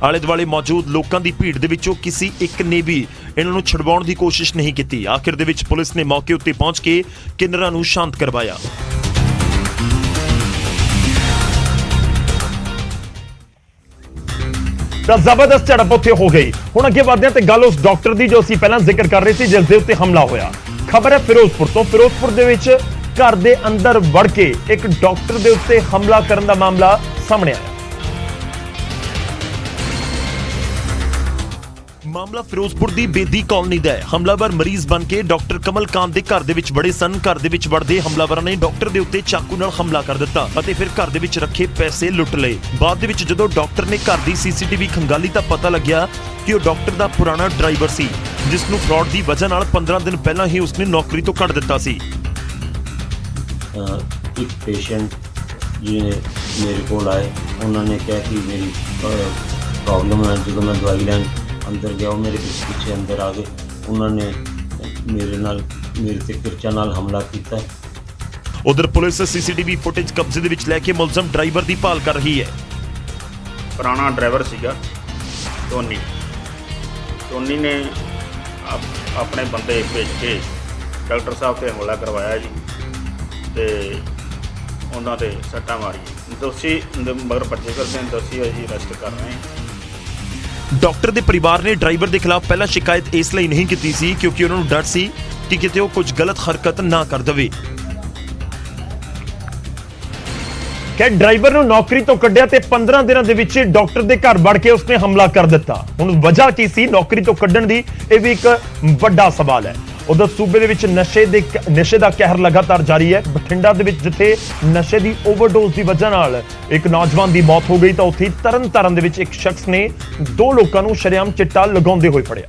[SPEAKER 1] ਆਲੇ ਦੁਆਲੇ ਮੌਜੂਦ ਲੋਕਾਂ ਦੀ ਭੀੜ ਦੇ ਵਿੱਚੋਂ ਕਿਸੇ ਇੱਕ ਨੇ ਵੀ ਇਹਨਾਂ ਨੂੰ ਛੁਡਵਾਉਣ ਦੀ ਕੋਸ਼ਿਸ਼ ਨਹੀਂ ਕੀਤੀ। ਆਖਿਰ ਦੇ ਵਿੱਚ ਪੁਲਿਸ ਨੇ ਮੌਕੇ ਉੱਤੇ ਪਹੁੰਚ ਕੇ ਕਿੰਨਰਾਂ ਨੂੰ ਸ਼ਾਂਤ ਕਰਵਾਇਆ। ਤਾਂ ਜ਼ਬਰਦਸਤ ਝੜਪ ਉੱਥੇ ਹੋ ਗਈ। ਹੁਣ ਅੱਗੇ ਵਧਦੇ ਹਾਂ ਤੇ ਗੱਲ ਉਸ ਡਾਕਟਰ ਦੀ ਜੋ ਅਸੀਂ ਪਹਿਲਾਂ ਜ਼ਿਕਰ ਕਰ ਰਹੇ ਸੀ, ਜਿਸ ਦੇ ਉੱਤੇ ਹਮਲਾ ਹੋਇਆ। ਖਬਰ ਹੈ ਫਿਰੋਜ਼ਪੁਰ ਤੋਂ। ਫਿਰੋਜ਼ਪੁਰ ਦੇ ਵਿੱਚ ਘਰ ਦੇ ਅੰਦਰ ਵੜ ਕੇ ਇੱਕ ਡਾਕਟਰ ਦੇ ਉੱਤੇ ਹਮਲਾ ਕਰਨ ਦਾ ਮਾਮਲਾ ਸਾਹਮਣੇ ਆਇਆ। ਮਾਮਲਾ ਫਿਰੋਜ਼ਪੁਰ ਦੀ ਬੇਦੀ ਕਾਲੋਨੀ ਦਾ ਹੈ। ਹਮਲਾਵਰ ਮਰੀਜ਼ ਬਣ ਕੇ ਡਾਕਟਰ ਕਮਲਕਾਂਤ ਦੇ ਘਰ ਦੇ ਵਿੱਚ ਵੜੇ ਸਨ। ਘਰ ਦੇ ਵਿੱਚ ਵੜਦੇ ਹਮਲਾਵਰਾਂ ਨੇ ਡਾਕਟਰ ਦੇ ਉੱਤੇ ਚਾਕੂ ਨਾਲ ਹਮਲਾ ਕਰ ਦਿੱਤਾ ਅਤੇ ਫਿਰ ਘਰ ਦੇ ਵਿੱਚ ਰੱਖੇ ਪੈਸੇ ਲੁੱਟ ਲਏ। ਬਾਅਦ ਦੇ ਵਿੱਚ ਜਦੋਂ ਡਾਕਟਰ ਨੇ ਘਰ ਦੀ CCTV ਖੰਗਾਲੀ ਤਾਂ ਪਤਾ ਲੱਗਿਆ ਕਿ ਉਹ ਡਾਕਟਰ ਦਾ ਪੁਰਾਣਾ ਡਰਾਈਵਰ ਸੀ, ਜਿਸ ਨੂੰ ਫਰਾਡ ਦੀ ਵਜ੍ਹਾ ਨਾਲ 15 ਦਿਨ ਪਹਿਲਾਂ ਹੀ ਉਸਨੇ ਨੌਕਰੀ ਤੋਂ ਕੱਢ ਦਿੱਤਾ ਸੀ।
[SPEAKER 11] ਇੱਕ ਪੇਸ਼ੈਂਟ ਜਿਹਨੇ ਮੇਰੇ ਕੋਲ ਆਏ, ਉਹਨਾਂ ਨੇ ਕਿਹਾ ਕਿ ਮੇਰੀ ਪ੍ਰੋਬਲਮ ਹੈ। ਜਦੋਂ ਮੈਂ ਦਵਾਈ ਲੈਣ ਅੰਦਰ ਗਿਆ, ਉਹ ਮੇਰੇ ਪਿੱਛੇ ਅੰਦਰ ਆ ਗਏ। ਉਹਨਾਂ ਨੇ ਮੇਰੇ ਤੇ ਕਿਰਚਾ ਨਾਲ ਹਮਲਾ ਕੀਤਾ।
[SPEAKER 1] ਉਧਰ ਪੁਲਿਸ CCTV ਫੁਟੇਜ ਕਬਜ਼ੇ ਦੇ ਵਿੱਚ ਲੈ ਕੇ ਮੁਲਜ਼ਮ ਡਰਾਈਵਰ ਦੀ ਭਾਲ ਕਰ ਰਹੀ ਹੈ।
[SPEAKER 12] ਪੁਰਾਣਾ ਡਰਾਈਵਰ ਸੀਗਾ ਟੋਨੀ ਨੇ ਆਪਣੇ ਬੰਦੇ ਭੇਜ ਕੇ ਡਾਕਟਰ ਸਾਹਿਬ ਤੇ ਹਮਲਾ ਕਰਵਾਇਆ ਜੀ, ਤੇ ਉਹਨਾਂ ਤੇ ਸੱਟਾਂ ਮਾਰੀਆਂ। ਦੋਸ਼ੀ ਮਗਰ ਭੱਜੇ ਕਰਦੇ ਹਨ। ਦੋਸ਼ੀ ਅਸੀਂ ਅਰੈਸਟ ਕਰ ਰਹੇ ਹਾਂ।
[SPEAKER 1] ਡਾਕਟਰ ਦੇ ਪਰਿਵਾਰ ਨੇ ਡਰਾਈਵਰ ਦੇ ਖਿਲਾਫ ਪਹਿਲਾਂ ਸ਼ਿਕਾਇਤ ਇਸ ਲਈ ਨਹੀਂ ਕੀਤੀ ਸੀ ਕਿਉਂਕਿ ਉਹਨਾਂ ਨੂੰ ਡਰ ਸੀ ਕਿ ਕਿਤੇ ਉਹ ਕੁਝ ਗਲਤ ਹਰਕਤ ਨਾ ਕਰ ਦੇਵੇ। ਕਿ ਡਰਾਈਵਰ ਨੂੰ ਨੌਕਰੀ ਤੋਂ ਕੱਢਿਆ ਤੇ 15 ਦਿਨਾਂ ਦੇ ਵਿੱਚ ਡਾਕਟਰ ਦੇ ਘਰ ਵੜ ਕੇ ਉਸਨੇ ਹਮਲਾ ਕਰ ਦਿੱਤਾ। ਹੁਣ ਵਜ੍ਹਾ ਕੀ ਸੀ ਨੌਕਰੀ ਤੋਂ ਕੱਢਣ ਦੀ, ਇਹ ਵੀ ਇੱਕ ਵੱਡਾ ਸਵਾਲ ਹੈ। ਉਧਰ ਸੂਬੇ ਦੇ ਵਿੱਚ ਨਸ਼ੇ ਦਾ ਕਹਿਰ ਲਗਾਤਾਰ ਜਾਰੀ ਹੈ। ਬਠਿੰਡਾ ਦੇ ਵਿੱਚ ਜਿੱਥੇ ਨਸ਼ੇ ਦੀ ਓਵਰਡੋਜ਼ ਦੀ ਵਜ੍ਹਾ ਨਾਲ ਇੱਕ ਨੌਜਵਾਨ ਦੀ ਮੌਤ ਹੋ ਗਈ, ਤਾਂ ਉੱਥੇ ਤਰਨਤਾਰਨ ਦੇ ਵਿੱਚ ਇੱਕ ਸ਼ਖਸ ਨੇ 2 ਲੋਕਾਂ ਨੂੰ ਸ਼ਰੇਆਮ ਚਿੱਟਾ ਲਗਾਉਂਦੇ ਹੋਏ ਫੜਿਆ।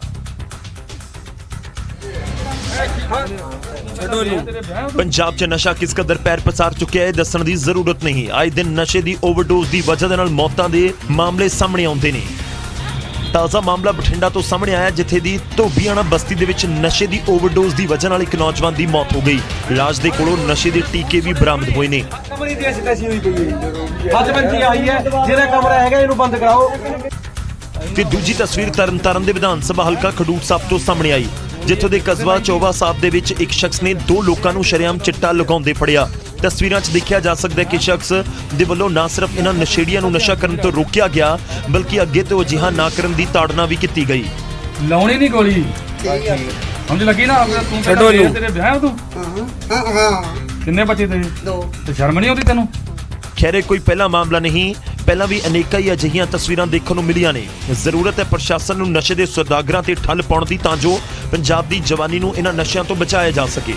[SPEAKER 1] ਪੰਜਾਬ 'ਚ ਨਸ਼ਾ ਕਿਸ ਕਦਰ ਪੈਰ ਪਸਾਰ ਚੁੱਕਿਆ ਹੈ ਦੱਸਣ ਦੀ ਜ਼ਰੂਰਤ ਨਹੀਂ। ਆਏ ਦਿਨ ਨਸ਼ੇ ਦੀ ਓਵਰਡੋਜ਼ ਦੀ ਵਜ੍ਹਾ ਦੇ ਨਾਲ ਮੌਤਾਂ ਦੇ ਮਾਮਲੇ ਸਾਹਮਣੇ ਆਉਂਦੇ ਨੇ। ਤਾਜ਼ਾ ਮਾਮਲਾ ਬਠਿੰਡਾ ਤੋਂ ਸਾਹਮਣੇ ਆਇਆ, ਜਿੱਥੇ ਦੀ ਧੋਬੀਆਣਾ ਬਸਤੀ ਦੇ ਵਿੱਚ ਨਸ਼ੇ ਦੀ ਓਵਰਡੋਜ਼ ਦੀ ਵਜ੍ਹਾ ਨਾਲ ਇੱਕ ਨੌਜਵਾਨ ਦੀ ਮੌਤ ਹੋ ਗਈ। ਲਾਸ਼ ਦੇ ਕੋਲੋਂ ਨਸ਼ੇ ਦੇ ਟੀਕੇ ਵੀ ਬਰਾਮਦ ਹੋਏ ਨੇ। ਤੇ ਦੂਜੀ ਤਸਵੀਰ ਤਰਨਤਾਰਨ ਦੇ ਵਿਧਾਨ ਸਭਾ ਹਲਕਾ ਖਡੂਰ ਸਾਹਿਬ ਤੋਂ ਸਾਹਮਣੇ ਆਈ, ਜਿੱਥੋਂ ਦੇ ਕਸਬਾ ਚੋਵਾ ਸਾਹਿਬ ਦੇ ਵਿੱਚ ਇੱਕ ਸ਼ਖਸ ਨੇ 2 ਲੋਕਾਂ ਨੂੰ ਸ਼ਰੇਆਮ ਚਿੱਟਾ ਲਗਾਉਂਦੇ ਫੜਿਆ। ਤਸਵੀਰਾਂ 'ਚ ਦੇਖਿਆ ਜਾ ਸਕਦਾ ਹੈ ਕਿ ਸ਼ਖਸ ਦੇ ਵੱਲੋਂ ਨਾ ਸਿਰਫ ਇਹਨਾਂ ਨਸ਼ੇੜੀਆਂ ਨੂੰ ਨਸ਼ਾ ਕਰਨ ਤੋਂ ਰੋਕਿਆ ਗਿਆ, ਬਲਕਿ ਅੱਗੇ ਤੋਂ ਅਜਿਹਾ ਨਾ ਕਰਨ ਦੀ ਤਾੜਨਾ ਵੀ ਕੀਤੀ ਗਈ।
[SPEAKER 9] ਲਾਉਣੀ ਨਹੀਂ ਗੋਲੀ ਸਮਝ ਲੱਗੀ ਨਾ, ਤੂੰ ਛੱਡੋ ਤੇਰੇ ਵਿਆਹ ਤੂੰ ਕਿੰਨੇ ਬੱਚੇ ਤੇਰੇ? 2। ਤੇ ਸ਼ਰਮ ਨਹੀਂ ਆਉਂਦੀ ਤੈਨੂੰ?
[SPEAKER 1] ਖੈਰ ਕੋਈ ਪਹਿਲਾ ਮਾਮਲਾ ਨਹੀਂ, ਪਹਿਲਾਂ ਵੀ ਅਨੇਕਾਂ ਹੀ ਅਜਿਹੀਆਂ ਤਸਵੀਰਾਂ ਦੇਖਣ ਨੂੰ ਮਿਲੀਆਂ ਨੇ। ਜ਼ਰੂਰਤ ਹੈ ਪ੍ਰਸ਼ਾਸਨ ਨੂੰ ਨਸ਼ੇ ਦੇ ਸੌਦਾਗਰਾਂ ਤੇ ਠੱਲ ਪਾਉਣ ਦੀ, ਤਾਂ ਜੋ ਪੰਜਾਬ ਦੀ ਜਵਾਨੀ ਨੂੰ ਇਹਨਾਂ ਨਸ਼ਿਆਂ ਤੋਂ ਬਚਾਇਆ ਜਾ ਸਕੇ।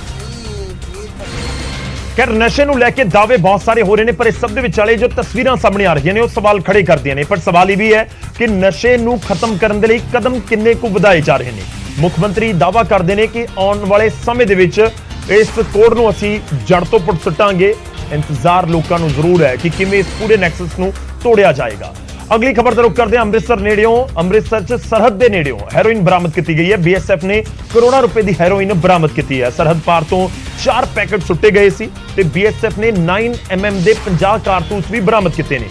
[SPEAKER 1] ਖੈਰ ਨਸ਼ੇ ਨੂੰ ਲੈ ਕੇ ਦਾਅਵੇ ਬਹੁਤ ਸਾਰੇ ਹੋ ਰਹੇ ਨੇ, ਪਰ ਇਸ ਸਭ ਦੇ ਵਿਚਾਲੇ ਜੋ ਤਸਵੀਰਾਂ ਸਾਹਮਣੇ ਆ ਰਹੀਆਂ ਨੇ ਉਹ ਸਵਾਲ ਖੜੇ ਕਰਦੀਆਂ ਨੇ। ਪਰ ਸਵਾਲ ਇਹ ਵੀ ਹੈ ਕਿ ਨਸ਼ੇ ਨੂੰ ਖਤਮ ਕਰਨ ਦੇ ਲਈ ਕਦਮ ਕਿੰਨੇ ਕੁ ਵਧਾਏ ਜਾ ਰਹੇ ਨੇ। ਮੁੱਖ ਮੰਤਰੀ ਦਾਅਵਾ ਕਰਦੇ ਨੇ ਕਿ ਆਉਣ ਵਾਲੇ ਸਮੇਂ ਦੇ ਵਿੱਚ ਇਸ ਕੋੜ ਨੂੰ ਅਸੀਂ ਜੜ ਤੋਂ ਪੁੱਟ ਸੁੱਟਾਂਗੇ। ਇੰਤਜ਼ਾਰ ਲੋਕਾਂ ਨੂੰ ਜ਼ਰੂਰ ਹੈ ਕਿ ਕਿਵੇਂ ਇਸ ਪੂਰੇ ਨੈਕਸਸ ਨੂੰ ਤੋੜਿਆ ਜਾਏਗਾ। ਅਗਲੀ ਖਬਰ ਦਾ ਰੁਖ ਕਰਦੇ ਹਾਂ ਅੰਮ੍ਰਿਤਸਰ ਨੇੜਿਓਂ। ਅੰਮ੍ਰਿਤਸਰ 'ਚ ਸਰਹੱਦ ਦੇ ਨੇੜਿਓਂ ਹੈਰੋਇਨ ਬਰਾਮਦ ਕੀਤੀ ਗਈ ਹੈ। BSF ਨੇ ਕਰੋੜਾਂ ਰੁਪਏ ਦੀ ਹੈਰੋਇਨ ਬਰਾਮਦ ਕੀਤੀ ਹੈ। ਸਰਹੱਦ ਪਾਰ ਤੋਂ 4 ਪੈਕੇਟ ਸੁੱਟੇ ਗਏ ਸੀ ਤੇ BSF ਨੇ 9mm ਦੇ 50 ਕਾਰਤੂਸ ਵੀ ਬਰਾਮਦ ਕੀਤੇ ਨੇ।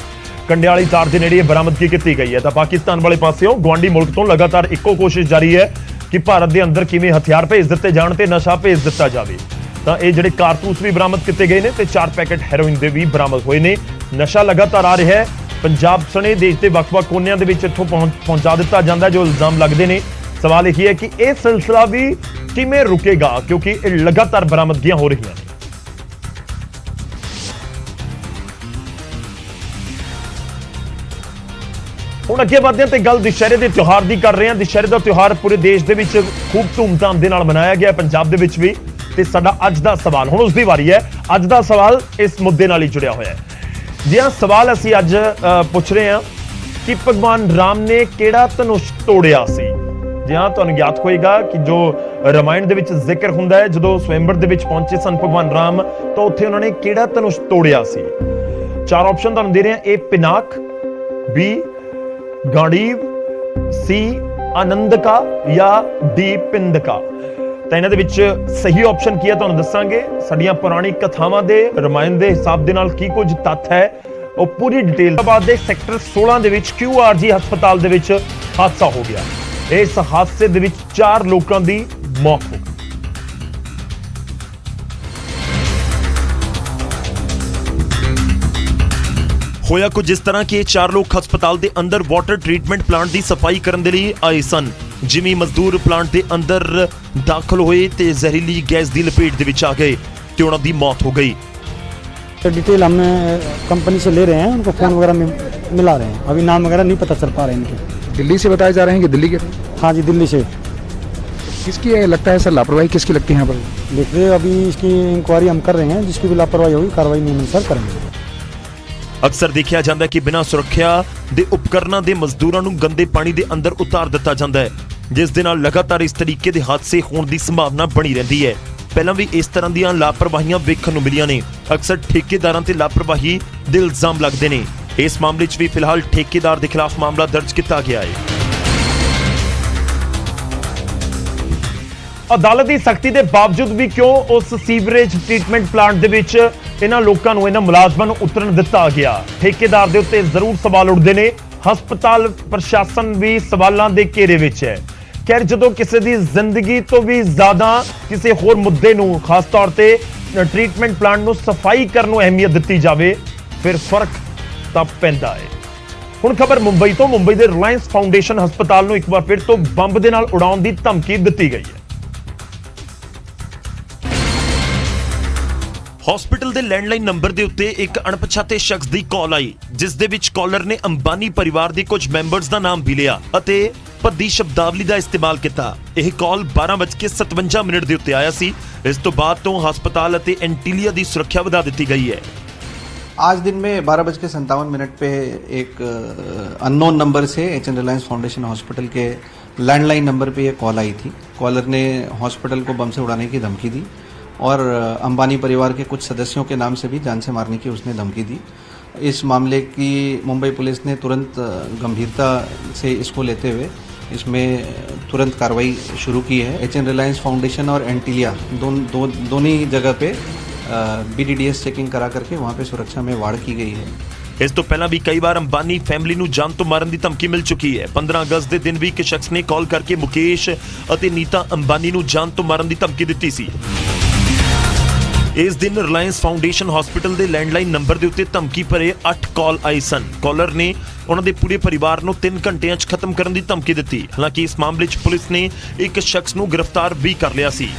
[SPEAKER 1] ਕੰਡਿਆਲੀ ਤਾਰ ਦੇ ਨੇੜੇ ਬਰਾਮਦਗੀ ਕੀਤੀ ਗਈ ਹੈ। ਤਾਂ ਪਾਕਿਸਤਾਨ ਵਾਲੇ ਪਾਸਿਓਂ ਗੁਆਂਢੀ ਮੁਲਕ ਤੋਂ ਲਗਾਤਾਰ ਇੱਕੋ ਕੋਸ਼ਿਸ਼ ਜਾਰੀ ਹੈ ਕਿ ਭਾਰਤ ਦੇ ਅੰਦਰ ਕਿਵੇਂ ਹਥਿਆਰ ਭੇਜ ਦਿੱਤੇ ਜਾਣ ਤੇ ਨਸ਼ਾ ਭੇਜ ਦਿੱਤਾ ਜਾਵੇ। ਤਾਂ ਇਹ ਜਿਹੜੇ ਕਾਰਤੂਸ ਵੀ ਬਰਾਮਦ ਕੀਤੇ ਗਏ ਨੇ ਤੇ 4 ਪੈਕੇਟ ਹੈਰੋਇਨ ਦੇ ਵੀ ਬਰਾਮਦ ਹੋਏ ਨੇ। ਨਸ਼ਾ ਲਗਾਤਾਰ ਆ ਰਿਹਾ ਹੈ। ਪੰਜਾਬ ਸਣੇ ਦੇਸ਼ ਦੇ ਵੱਖ-ਵੱਖ ਕੋਨਿਆਂ ਦੇ ਵਿੱਚ ਇੱਥੋਂ ਪਹੁੰਚਾ ਦਿੱਤਾ ਜਾਂਦਾ ਜੋ ਇਲਜ਼ਾਮ ਲੱਗਦੇ ਨੇ। ਸਵਾਲ ਇਹ ਹੈ ਕਿ ਇਹ ਸਿਲਸਿਲਾ ਵੀ ਕਿਵੇਂ ਰੁਕੇਗਾ, ਕਿਉਂਕਿ ਇਹ ਲਗਾਤਾਰ ਬਰਾਮਦਗੀਆਂ ਹੋ ਰਹੀਆਂ ਨੇ। ਹੁਣ ਅੱਗੇ ਵਧਦੇ ਹਾਂ ਤੇ ਗੱਲ ਦੁਸ਼ਹਿਰੇ ਦੇ ਤਿਉਹਾਰ ਦੀ ਕਰ ਰਹੇ ਹਾਂ। ਦੁਸ਼ਹਿਰੇ ਦਾ ਤਿਉਹਾਰ ਪੂਰੇ ਦੇਸ਼ ਦੇ ਵਿੱਚ ਖੂਬ ਧੂਮਧਾਮ ਦੇ ਨਾਲ ਮਨਾਇਆ ਗਿਆ, ਪੰਜਾਬ ਦੇ ਵਿੱਚ ਵੀ। ਤੇ ਸਾਡਾ ਅੱਜ ਦਾ ਸਵਾਲ ਹੁਣ ਉਸ ਦੀ ਵਾਰੀ ਹੈ। ਅੱਜ ਦਾ ਸਵਾਲ ਇਸ ਮੁੱਦੇ ਨਾਲ ਹੀ ਜੁੜਿਆ ਹੋਇਆ ਹੈ। ਜੀ ਹਾਂ, ਸਵਾਲ ਅਸੀਂ ਅੱਜ ਪੁੱਛ ਰਹੇ ਹਾਂ ਕਿ ਭਗਵਾਨ ਰਾਮ ਨੇ ਕਿਹੜਾ ਧਨੁਸ਼ ਤੋੜਿਆ ਸੀ। ਜੀ ਹਾਂ, ਤੁਹਾਨੂੰ ਯਾਦ ਹੋਏਗਾ ਕਿ ਜੋ ਰਾਮਾਇਣ ਦੇ ਵਿੱਚ ਜ਼ਿਕਰ ਹੁੰਦਾ ਹੈ, ਜਦੋਂ ਸਵੈੰਬਰ ਦੇ ਵਿੱਚ ਪਹੁੰਚੇ ਸਨ ਭਗਵਾਨ ਰਾਮ, ਤਾਂ ਉੱਥੇ ਉਹਨਾਂ ਨੇ ਕਿਹੜਾ ਧਨੁਸ਼ ਤੋੜਿਆ ਸੀ। 4 ਆਪਸ਼ਨ ਤੁਹਾਨੂੰ ਦੇ ਰਹੇ ਹਾਂ। A ਪਿਨਾਕ, B ਗਾਂਡੀਵ, C ਆਨੰਦਕਾ ਜਾਂ D ਪਿੰਦਕਾ। ਤਾਂ ਇਹਨਾਂ ਦੇ ਵਿੱਚ ਸਹੀ ਆਪਸ਼ਨ ਕੀ ਹੈ ਤੁਹਾਨੂੰ ਦੱਸਾਂਗੇ। ਸਾਡੀਆਂ ਪੁਰਾਣੀ ਕਥਾਵਾਂ ਦੇ ਰਾਮਾਇਣ ਦੇ ਹਿਸਾਬ ਦੇ ਨਾਲ ਕੀ ਕੁਝ ਤੱਥ ਹੈ ਉਹ ਪੂਰੀ ਡਿਟੇਲ। ਬਾਅਦ ਦੇ ਸੈਕਟਰ 16 ਦੇ ਵਿੱਚ QRG ਹਸਪਤਾਲ ਦੇ ਵਿੱਚ ਹਾਦਸਾ ਹੋ ਗਿਆ। ਇਸ ਹਾਦਸੇ ਦੇ ਵਿੱਚ 4 ਲੋਕਾਂ ਦੀ ਮੌਤ ਹੋ ਗਈ। ਹੋਇਆ ਕੁਝ ਇਸ ਤਰ੍ਹਾਂ ਕਿ ਇਹ 4 ਲੋਕ ਹਸਪਤਾਲ ਦੇ ਅੰਦਰ ਵਾਟਰ ਟ੍ਰੀਟਮੈਂਟ ਪਲਾਂਟ ਦੀ ਸਫਾਈ ਕਰਨ ਦੇ ਲਈ ਆਏ ਸਨ। ਜਿਵੇਂ ਮਜ਼ਦੂਰ ਪਲਾਂਟ ਦੇ ਅੰਦਰ ਦਾਖਲ ਹੋਏ ਤੇ ਜ਼ਹਿਰੀਲੀ ਗੈਸ ਦੀ ਲਪੇਟ ਦੇ ਵਿੱਚ ਆ ਗਏ ਤੇ ਉਹਨਾਂ ਦੀ ਮੌਤ ਹੋ ਗਈ।
[SPEAKER 6] डिटेल हम कंपनी से ले रहे हैं, उनको फ़ोन वगैरह में मिला रहे हैं। अभी नाम वगैरह नहीं पता चल पा रहे इनके।
[SPEAKER 10] दिल्ली से बताए जा रहे हैं कि दिल्ली के?
[SPEAKER 6] हाँ जी, दिल्ली से।
[SPEAKER 10] किसकी लगता है सर लापरवाही किसकी लगती है यहाँ पर?
[SPEAKER 6] देखिए अभी इसकी इंक्वायरी हम कर रहे हैं, जिसकी भी लापरवाही होगी कार्रवाई नियमानुसार करेंगे।
[SPEAKER 1] ਅਕਸਰ ਦੇਖਿਆ ਜਾਂਦਾ ਹੈ ਕਿ ਬਿਨਾਂ ਸੁਰੱਖਿਆ ਦੇ ਉਪਕਰਨਾਂ ਦੇ ਮਜ਼ਦੂਰਾਂ ਨੂੰ ਗੰਦੇ ਪਾਣੀ ਦੇ ਅੰਦਰ ਉਤਾਰ ਦਿੱਤਾ ਜਾਂਦਾ ਹੈ, ਜਿਸ ਦੇ ਨਾਲ ਲਗਾਤਾਰ ਇਸ ਤਰੀਕੇ ਦੇ ਹਾਦਸੇ ਹੋਣ ਦੀ ਸੰਭਾਵਨਾ ਬਣੀ ਰਹਿੰਦੀ ਹੈ। ਪਹਿਲਾਂ ਵੀ ਇਸ ਤਰ੍ਹਾਂ ਦੀਆਂ ਲਾਪਰਵਾਹੀਆਂ ਵੇਖਣ ਨੂੰ ਮਿਲੀਆਂ ਨੇ। ਅਕਸਰ ਠੇਕੇਦਾਰਾਂ ਤੇ ਲਾਪਰਵਾਹੀ ਦੇ ਇਲਜ਼ਾਮ ਲੱਗਦੇ ਨੇ। ਇਸ ਮਾਮਲੇ 'ਚ ਵੀ ਫਿਲਹਾਲ ਠੇਕੇਦਾਰ ਦੇ ਖਿਲਾਫ ਮਾਮਲਾ ਦਰਜ ਕੀਤਾ ਗਿਆ ਹੈ। ਅਦਾਲਤ ਦੀ ਸਖਤੀ ਦੇ ਬਾਵਜੂਦ ਵੀ ਕਿਉਂ ਉਸ ਸੀਵਰੇਜ ਟ੍ਰੀਟਮੈਂਟ ਪਲਾਂਟ ਦੇ ਵਿੱਚ ਇਹਨਾਂ ਲੋਕਾਂ ਨੂੰ, ਇਹਨਾਂ ਮੁਲਾਜ਼ਮਾਂ ਨੂੰ ਉਤਰਨ ਦਿੱਤਾ ਗਿਆ? ਠੇਕੇਦਾਰ ਦੇ ਉੱਤੇ ਜ਼ਰੂਰ ਸਵਾਲ ਉੱਠਦੇ ਨੇ। ਹਸਪਤਾਲ ਪ੍ਰਸ਼ਾਸਨ ਵੀ ਸਵਾਲਾਂ ਦੇ ਘੇਰੇ ਵਿੱਚ ਹੈ। ਖੈਰ, ਜਦੋਂ ਕਿਸੇ ਦੀ ਜ਼ਿੰਦਗੀ ਤੋਂ ਵੀ ਜ਼ਿਆਦਾ ਕਿਸੇ ਹੋਰ ਮੁੱਦੇ ਨੂੰ, ਖਾਸ ਤੌਰ ਤੇ ਟ੍ਰੀਟਮੈਂਟ ਪਲਾਂਟ ਨੂੰ ਸਫਾਈ ਕਰਨ ਨੂੰ ਅਹਿਮੀਅਤ ਦਿੱਤੀ ਜਾਵੇ, ਫਿਰ ਫਰਕ ਤਾਂ ਪੈਂਦਾ ਹੈ। ਹੁਣ ਖਬਰ ਮੁੰਬਈ ਤੋਂ। ਮੁੰਬਈ ਦੇ ਰਿਲਾਇੰਸ ਫਾਊਂਡੇਸ਼ਨ ਹਸਪਤਾਲ ਨੂੰ ਇੱਕ ਵਾਰ ਫਿਰ ਤੋਂ ਬੰਬ ਦੇ ਨਾਲ ਉਡਾਉਣ ਦੀ ਧਮਕੀ ਦਿੱਤੀ ਗਈ ਹੈ। ਹਸਪੀਟਲ ਦੇ ਲੈਂਡਲਾਈਨ ਨੰਬਰ ਦੇ ਉੱਤੇ ਇੱਕ ਅਣਪਛਾਤੇ ਸ਼ਖਸ ਦੀ ਕਾਲ ਆਈ, ਜਿਸ ਦੇ ਵਿੱਚ ਕਾਲਰ ਨੇ ਅੰਬਾਨੀ ਪਰਿਵਾਰ ਦੇ ਕੁਝ ਮੈਂਬਰਸ ਦਾ ਨਾਮ ਵੀ ਲਿਆ ਅਤੇ ਭੱਦੀ ਸ਼ਬਦਾਵਲੀ ਦਾ ਇਸਤੇਮਾਲ ਕੀਤਾ। ਇਹ ਕਾਲ 12:57 ਦੇ ਉੱਤੇ ਆਇਆ ਸੀ। ਇਸ ਤੋਂ ਬਾਅਦ ਤੋਂ ਹਸਪਤਾਲ ਅਤੇ ਐਂਟੀਲੀਆ ਦੀ ਸੁਰੱਖਿਆ ਵਧਾ ਦਿੱਤੀ ਗਈ ਹੈ।
[SPEAKER 3] आज दिन में 12:57 पे एक अननोन नंबर से HN रिलायंस फाउंडेशन हॉस्पिटल के लैंडलाइन नंबर पे ये कॉल आई थी। कॉलर ने हॉस्पिटल को बम से उड़ाने की धमकी दी और अंबानी परिवार के कुछ सदस्यों के नाम से भी जान से मारने की उसने धमकी दी। इस मामले की मुंबई पुलिस ने तुरंत गंभीरता से इसको लेते हुए इसमें तुरंत कार्रवाई शुरू की है। एचएन रिलायंस फाउंडेशन और एंटीलिया दोनों ही जगह पे BDDS चेकिंग करा करके वहाँ पे सुरक्षा में वाड़ की गई है।
[SPEAKER 1] ਇਸ ਤੋਂ ਪਹਿਲਾਂ ਵੀ ਕਈ ਵਾਰ ਅੰਬਾਨੀ ਫੈਮਿਲੀ ਨੂੰ ਜਾਨ ਤੋਂ ਮਾਰਨ ਦੀ ਧਮਕੀ ਮਿਲ ਚੁੱਕੀ ਹੈ। 15 ਅਗਸਤ ਦੇ ਦਿਨ ਵੀ ਇੱਕ ਸ਼ਖਸ ਨੇ ਕਾਲ ਕਰਕੇ ਮੁਕੇਸ਼ ਅਤੇ ਨੀਤਾ ਅੰਬਾਨੀ ਨੂੰ ਜਾਨ ਤੋਂ ਮਾਰਨ ਦੀ ਧਮਕੀ ਦਿੱਤੀ ਸੀ। ਇਸ ਦਿਨ ਰਿਲਾਇੰਸ ਫਾਊਂਡੇਸ਼ਨ ਹਸਪੀਟਲ ਦੇ ਲੈਂਡਲਾਈਨ ਨੰਬਰ ਦੇ ਉੱਤੇ ਧਮਕੀ ਭਰੇ 8 ਕਾਲ ਆਏ ਸਨ। ਕਾਲਰ ਨੇ ਉਹਨਾਂ ਦੇ ਪੂਰੇ ਪਰਿਵਾਰ ਨੂੰ 3 ਘੰਟਿਆਂ 'ਚ ਖਤਮ ਕਰਨ ਦੀ ਧਮਕੀ ਦਿੱਤੀ। ਹਾਲਾਂਕਿ ਇਸ ਮਾਮਲੇ 'ਚ ਪੁਲਿਸ ਨੇ ਇੱਕ ਸ਼ਖਸ ਨੂੰ ਗ੍ਰਿਫਤਾਰ ਵੀ ਕਰ ਲਿਆ ਸੀ।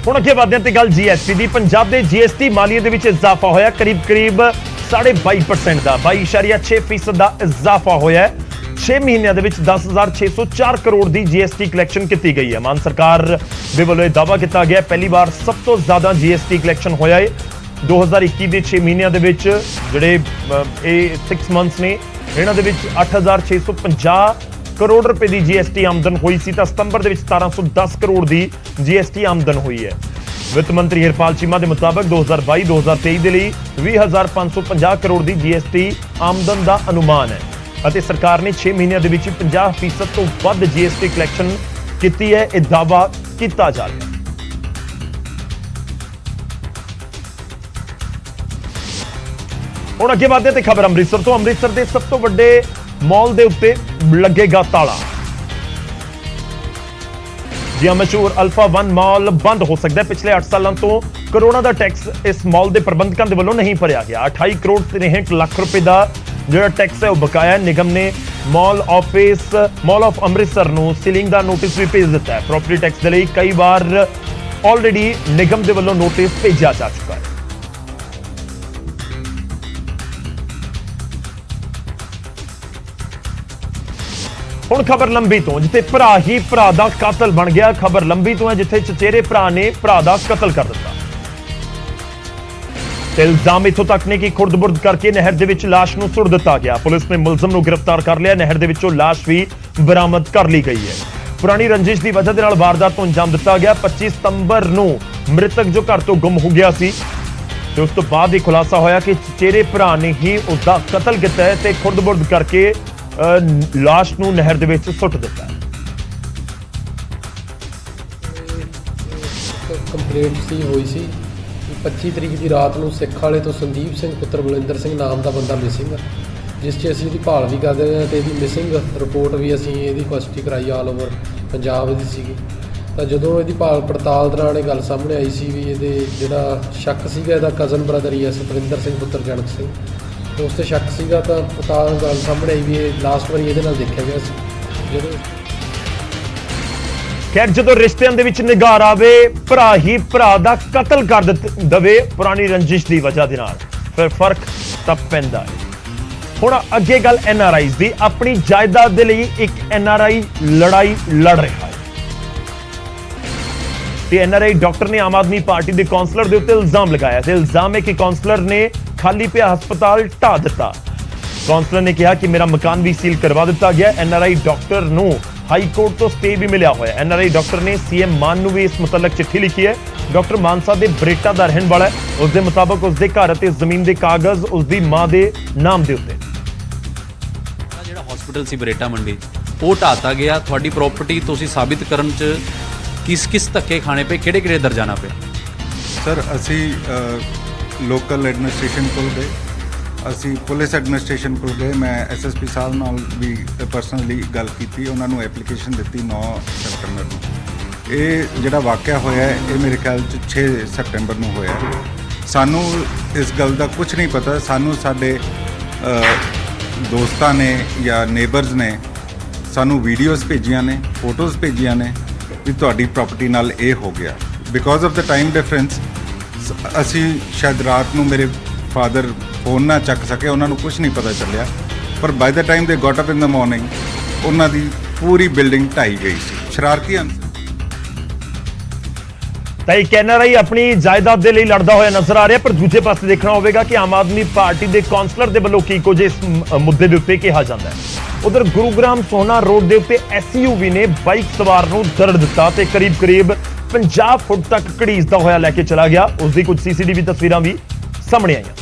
[SPEAKER 1] ਹੁਣ ਅੱਗੇ ਵਧਦੇ ਹਾਂ ਤੇ ਗੱਲ GST ਦੀ। ਪੰਜਾਬ ਦੇ GST ਮਾਲੀਏ ਦੇ ਵਿੱਚ ਇਜ਼ਾਫਾ ਹੋਇਆ, ਕਰੀਬ 22% ਦਾ 22.6% ਦਾ ਇਜ਼ਾਫਾ ਹੋਇਆ। 6 ਮਹੀਨਿਆਂ ਦੇ ਵਿੱਚ 10,604 ਕਰੋੜ ਦੀ GST ਕਲੈਕਸ਼ਨ ਕੀਤੀ ਗਈ ਹੈ। ਮਾਨ ਸਰਕਾਰ ਦੇ ਵੱਲੋਂ ਇਹ ਦਾਅਵਾ ਕੀਤਾ ਗਿਆ ਪਹਿਲੀ ਵਾਰ ਸਭ ਤੋਂ ਜ਼ਿਆਦਾ GST ਕਲੈਕਸ਼ਨ ਹੋਇਆ ਹੈ। 2021 ਦੇ 6 ਮਹੀਨਿਆਂ ਦੇ ਵਿੱਚ ਜਿਹੜੇ ਇਹ 6 ਮੰਥਸ ਨੇ ਇਹਨਾਂ ਦੇ ਵਿੱਚ 8,650 ਕਰੋੜ ਰੁਪਏ ਦੀ GST ਆਮਦਨ ਹੋਈ ਸੀ ਤਾਂ ਸਤੰਬਰ ਦੇ ਵਿੱਚ 1710 ਕਰੋੜ ਦੀ GST ਆਮਦਨ ਹੋਈ ਹੈ। ਵਿੱਤ ਮੰਤਰੀ ਹਰਪਾਲ ਚੀਮਾ ਦੇ ਮੁਤਾਬਕ 2022-2023 ਦੇ ਲਈ 20,550 ਕਰੋੜ ਦੀ GST ਆਮਦਨ ਦਾ ਅਨੁਮਾਨ ਹੈ ਅਤੇ ਸਰਕਾਰ ਨੇ 6 ਮਹੀਨਿਆਂ ਦੇ ਵਿੱਚ 50% ਤੋਂ ਵੱਧ GST ਕਲੈਕਸ਼ਨ ਕੀਤੀ ਹੈ। ਇਹ ਦਾਅਵਾ ਕੀਤਾ ਜਾ ਰਿਹਾ ਹੈ। ਹੁਣ ਅੱਗੇ ਵਧਦੇ ਤੇ ਖਬਰ ਅੰਮ੍ਰਿਤਸਰ ਤੋਂ। ਅੰਮ੍ਰਿਤਸਰ ਦੇ ਸਭ ਤੋਂ ਵੱਡੇ ਮਾਲ ਦੇ ਉੱਤੇ ਲੱਗੇਗਾ ਤਾਲਾ। ਜੀ ਮਸ਼ਹੂਰ ਅਲਫਾ 1 ਮਾਲ ਬੰਦ ਹੋ ਸਕਦਾ ਹੈ। ਪਿਛਲੇ 8 ਸਾਲਾਂ ਤੋਂ ਕਰੋਨਾ ਦਾ ਟੈਕਸ ਇਸ ਮਾਲ ਦੇ ਪ੍ਰਬੰਧਕਾਂ ਦੇ ਵੱਲੋਂ ਨਹੀਂ ਭਰਿਆ ਗਿਆ। 28 ਕਰੋੜ 63 ਲੱਖ ਰੁਪਏ ਦਾ ਜਿਹੜਾ ਟੈਕਸ ਹੈ ਉਹ ਬਕਾਇਆ। ਨਿਗਮ ਨੇ ਮਾਲ ਆਫ ਅੰਮ੍ਰਿਤਸਰ ਨੂੰ ਸੀਲਿੰਗ ਦਾ ਨੋਟਿਸ ਵੀ ਭੇਜ ਦਿੱਤਾ ਹੈ। ਪ੍ਰੋਪਰਟੀ ਟੈਕਸ ਦੇ ਲਈ ਕਈ ਵਾਰ ਆਲਰੇਡੀ ਨਿਗਮ ਦੇ ਵੱਲੋਂ ਨੋਟਿਸ ਭੇਜਿਆ ਜਾ ਚੁੱਕਾ ਹੈ। ਹੁਣ ਖਬਰ ਲੰਬੀ ਤੋਂ, ਜਿੱਥੇ ਭਰਾ ਹੀ ਭਰਾ ਦਾ ਕਾਤਲ ਬਣ ਗਿਆ। ਖਬਰ ਲੰਬੀ ਤੋਂ ਹੈ ਜਿੱਥੇ ਚਚੇਰੇ ਭਰਾ ਨੇ ਭਰਾ ਦਾ ਕਤਲ ਕਰ ਦਿੱਤਾ ਤੇ ਇਲਜ਼ਾਮ ਇੱਥੋਂ ਤੱਕ ਨੇ ਕਿ ਖੁਰਦ-ਬੁਰਦ ਕਰਕੇ ਨਹਿਰ ਦੇ ਵਿੱਚ ਲਾਸ਼ ਨੂੰ ਸੁੱਟ ਦਿੱਤਾ ਗਿਆ। ਪੁਲਿਸ ਨੇ ਮੁਲਜ਼ਮ ਨੂੰ ਗ੍ਰਿਫਤਾਰ ਕਰ ਲਿਆ। ਨਹਿਰ ਦੇ ਵਿੱਚੋਂ ਲਾਸ਼ ਵੀ ਬਰਾਮਦ ਕਰ ਲਈ ਗਈ ਹੈ। ਪੁਰਾਣੀ ਰੰਜਿਸ਼ ਦੀ ਵਜ੍ਹਾ ਦੇ ਨਾਲ ਵਾਰਦਾਤ ਨੂੰ ਅੰਜਾਮ ਦਿੱਤਾ ਗਿਆ। 25 ਸਤੰਬਰ ਨੂੰ ਮ੍ਰਿਤਕ ਜੋ ਘਰ ਤੋਂ ਗੁੰਮ ਹੋ ਗਿਆ ਸੀ ਤੇ ਉਸ ਤੋਂ ਬਾਅਦ ਇਹ ਖੁਲਾਸਾ ਹੋਇਆ ਕਿ ਚਚੇਰੇ ਭਰਾ ਨੇ ਹੀ ਉਸ ਦਾ ਕਤਲ ਕੀਤਾ ਹੈ ਤੇ ਖੁਰਦ-ਬੁਰਦ ਕਰਕੇ ਲਾਸ਼ ਨੂੰ ਨਹਿਰ ਦੇ ਵਿੱਚ ਸੁੱਟ ਦਿੱਤਾ ਹੈ।
[SPEAKER 13] ਕੰਪਲੇਂਟ ਸੀ ਹੋਈ ਸੀ 25 ਤਰੀਕ ਦੀ ਰਾਤ ਨੂੰ ਸਿੱਖ ਵਾਲੇ ਤੋਂ ਸੰਦੀਪ ਸਿੰਘ ਪੁੱਤਰ ਬਲਵਿੰਦਰ ਸਿੰਘ ਨਾਮ ਦਾ ਬੰਦਾ ਮਿਸਿੰਗ, ਜਿਸ 'ਚ ਅਸੀਂ ਇਹਦੀ ਭਾਲ ਵੀ ਕਰਦੇ ਰਹੇ ਅਤੇ ਇਹਦੀ ਮਿਸਿੰਗ ਰਿਪੋਰਟ ਵੀ ਅਸੀਂ ਇਹਦੀ ਕੁਐਸਟੀ ਕਰਾਈ ਆਲ ਓਵਰ ਪੰਜਾਬ ਦੀ ਸੀਗੀ। ਤਾਂ ਜਦੋਂ ਇਹਦੀ ਭਾਲ ਪੜਤਾਲ ਦੌਰਾਨ ਇਹ ਗੱਲ ਸਾਹਮਣੇ ਆਈ ਸੀ ਵੀ ਇਹਦੇ ਜਿਹੜਾ ਸ਼ੱਕ ਸੀਗਾ ਇਹਦਾ ਕਜ਼ਨ ਬ੍ਰਦਰ ਹੀ ਹੈ ਸਤਵਿੰਦਰ ਸਿੰਘ ਪੁੱਤਰ ਜਨਕ ਸਿੰਘ, ਉਸ ਤੇ ਸ਼ੱਕ ਸੀਗਾ ਤਾਂ ਪੜਤਾਲ ਗੱਲ ਸਾਹਮਣੇ ਆਈ ਵੀ ਇਹ ਲਾਸਟ ਵਾਰੀ ਇਹਦੇ ਨਾਲ ਦੇਖਿਆ ਗਿਆ ਸੀ।
[SPEAKER 1] ਖੈਰ ਜਦੋਂ ਰਿਸ਼ਤਿਆਂ ਦੇ ਵਿੱਚ ਨਿਗਾਰ ਆਵੇ ਭਰਾ ਹੀ ਭਰਾ ਦਾ ਕਤਲ ਕਰ ਦਵੇ ਪੁਰਾਣੀ ਰੰਜਿਸ਼ ਦੀ ਵਜ੍ਹਾ ਦੇ ਨਾਲ, ਫਿਰ ਫਰਕ ਤਾਂ ਪੈਂਦਾ ਹੈ। ਹੁਣ ਅੱਗੇ ਗੱਲ NRIs ਦੀ। ਆਪਣੀ ਜਾਇਦਾਦ ਦੇ ਲਈ ਇੱਕ NRI ਲੜਾਈ ਲੜ ਰਿਹਾ ਹੈ ਤੇ NRI ਡਾਕਟਰ ਨੇ ਆਮ ਆਦਮੀ ਪਾਰਟੀ ਦੇ ਕਾਉਂਸਲਰ ਦੇ ਉੱਤੇ ਇਲਜ਼ਾਮ ਲਗਾਇਆ ਤੇ ਇਲਜ਼ਾਮ ਹੈ ਕਿ ਕਾਉਂਸਲਰ ਨੇ ਖਾਲੀ ਪਿਆ ਹਸਪਤਾਲ ਢਾ ਦਿੱਤਾ। ਕਾਉਂਸਲਰ ਨੇ ਕਿਹਾ ਕਿ ਮੇਰਾ ਮਕਾਨ ਵੀ ਸੀਲ ਕਰਵਾ ਦਿੱਤਾ ਗਿਆ। NRI ਡਾਕਟਰ ਨੂੰ ਹਾਈ ਕੋਰਟ ਤੋਂ ਸਟੇ ਵੀ ਮਿਲਿਆ ਹੋਇਆ। NRI ਡਾਕਟਰ ਨੇ CM ਮਾਨ ਨੂੰ ਵੀ ਇਸ ਮੁਤਲਕ ਚਿੱਠੀ ਲਿਖੀ ਹੈ। ਡਾਕਟਰ ਮਾਨਸਾ ਦੇ ਬਰੇਟਾ ਦਾ ਰਹਿਣ ਵਾਲਾ ਹੈ। ਉਸ ਦੇ ਮੁਤਾਬਕ ਉਸ ਦੇ ਘਰ ਅਤੇ ਜ਼ਮੀਨ ਦੇ ਕਾਗਜ਼ ਉਸ ਦੀ ਮਾਂ ਦੇ ਨਾਮ ਦੇ ਉੱਤੇ।
[SPEAKER 14] ਜਿਹੜਾ ਹਸਪੀਟਲ ਸੀ ਬਰੇਟਾ ਮੰਡੀ ਉਹ ਢਾਤਾ ਗਿਆ। ਤੁਹਾਡੀ ਪ੍ਰਾਪਰਟੀ ਤੁਸੀਂ ਸਾਬਿਤ ਕਰਨ 'ਚ ਕਿਸ ਧੱਕੇ ਖਾਣੇ ਪਏ, ਕਿਹੜੇ ਦਰਜਾਨਾ ਪਿਆ?
[SPEAKER 15] ਸਰ ਅਸੀਂ ਲੋਕਲ ਐਡਮਿਨਿਸਟ੍ਰੇਸ਼ਨ ਕੋਲ ਗਏ, ਅਸੀਂ ਪੁਲਿਸ ਐਡਮਿਨਿਸਟ੍ਰੇਸ਼ਨ ਕੋਲ ਗਏ। ਮੈਂ SSP ਸਾਹਿਬ ਨਾਲ ਵੀ ਪਰਸਨਲੀ ਗੱਲ ਕੀਤੀ, ਉਹਨਾਂ ਨੂੰ ਐਪਲੀਕੇਸ਼ਨ ਦਿੱਤੀ 9 ਸਤੰਬਰ ਨੂੰ। ਇਹ ਜਿਹੜਾ ਵਾਕਿਆ ਹੋਇਆ ਇਹ ਮੇਰੇ ਖਿਆਲ 'ਚ 6 ਸਤੰਬਰ ਨੂੰ ਹੋਇਆ। ਸਾਨੂੰ ਇਸ ਗੱਲ ਦਾ ਕੁਝ ਨਹੀਂ ਪਤਾ। ਸਾਨੂੰ ਸਾਡੇ ਦੋਸਤਾਂ ਨੇ ਜਾਂ ਨੇਬਰਸ ਨੇ ਸਾਨੂੰ ਵੀਡੀਓਜ਼ ਭੇਜੀਆਂ ਨੇ, ਫੋਟੋਜ਼ ਭੇਜੀਆਂ ਨੇ ਵੀ ਤੁਹਾਡੀ ਪ੍ਰਾਪਰਟੀ ਨਾਲ ਇਹ ਹੋ ਗਿਆ। Because of the time difference ਅਸੀਂ ਸ਼ਾਇਦ ਰਾਤ ਨੂੰ ਮੇਰੇ ਫਾਦਰ ਫੋਨ ਨਾ ਚੱਕ ਸਕੇ, ਉਹਨਾਂ ਨੂੰ ਕੁਝ ਨਹੀਂ ਪਤਾ ਚੱਲਿਆ, ਪਰ by the time they got up in the morning ਉਹਨਾਂ ਦੀ ਪੂਰੀ ਬਿਲਡਿੰਗ ਢਾਈ ਗਈ ਸੀ। ਸ਼ਰਾਰਤੀ ਅੰਸਰ
[SPEAKER 1] ਤਾਂ ਇਹ NRI ਆਪਣੀ ਜਾਇਦਾਦ ਦੇ ਲਈ ਲੜਦਾ ਹੋਇਆ ਨਜ਼ਰ ਆ ਰਿਹਾ, ਪਰ ਦੂਜੇ ਪਾਸੇ ਦੇਖਣਾ ਹੋਵੇਗਾ ਕਿ ਆਮ ਆਦਮੀ ਪਾਰਟੀ ਦੇ ਕਾਉਂਸਲਰ ਦੇ ਵੱਲੋਂ ਕੀ ਕੁਝ ਇਸ ਮੁੱਦੇ ਦੇ ਉੱਤੇ ਕਿਹਾ ਜਾਂਦਾ ਹੈ। ਉਧਰ ਗੁਰੂਗ੍ਰਾਮ ਸੋਹਣਾ ਰੋਡ ਦੇ ਉੱਤੇ SUV ਨੇ ਬਾਈਕ ਸਵਾਰ ਨੂੰ ਦਰੜ ਦਿੱਤਾ ਤੇ ਕਰੀਬ 50 ਫੁੱਟ ਤੱਕ ਘੜੀਸਦਾ ਹੋਇਆ ਲੈ ਕੇ ਚਲਾ ਗਿਆ। ਉਸ ਦੀ ਕੁਝ CCTV ਤਸਵੀਰਾਂ ਵੀ ਸਾਹਮਣੇ ਆਈਆਂ।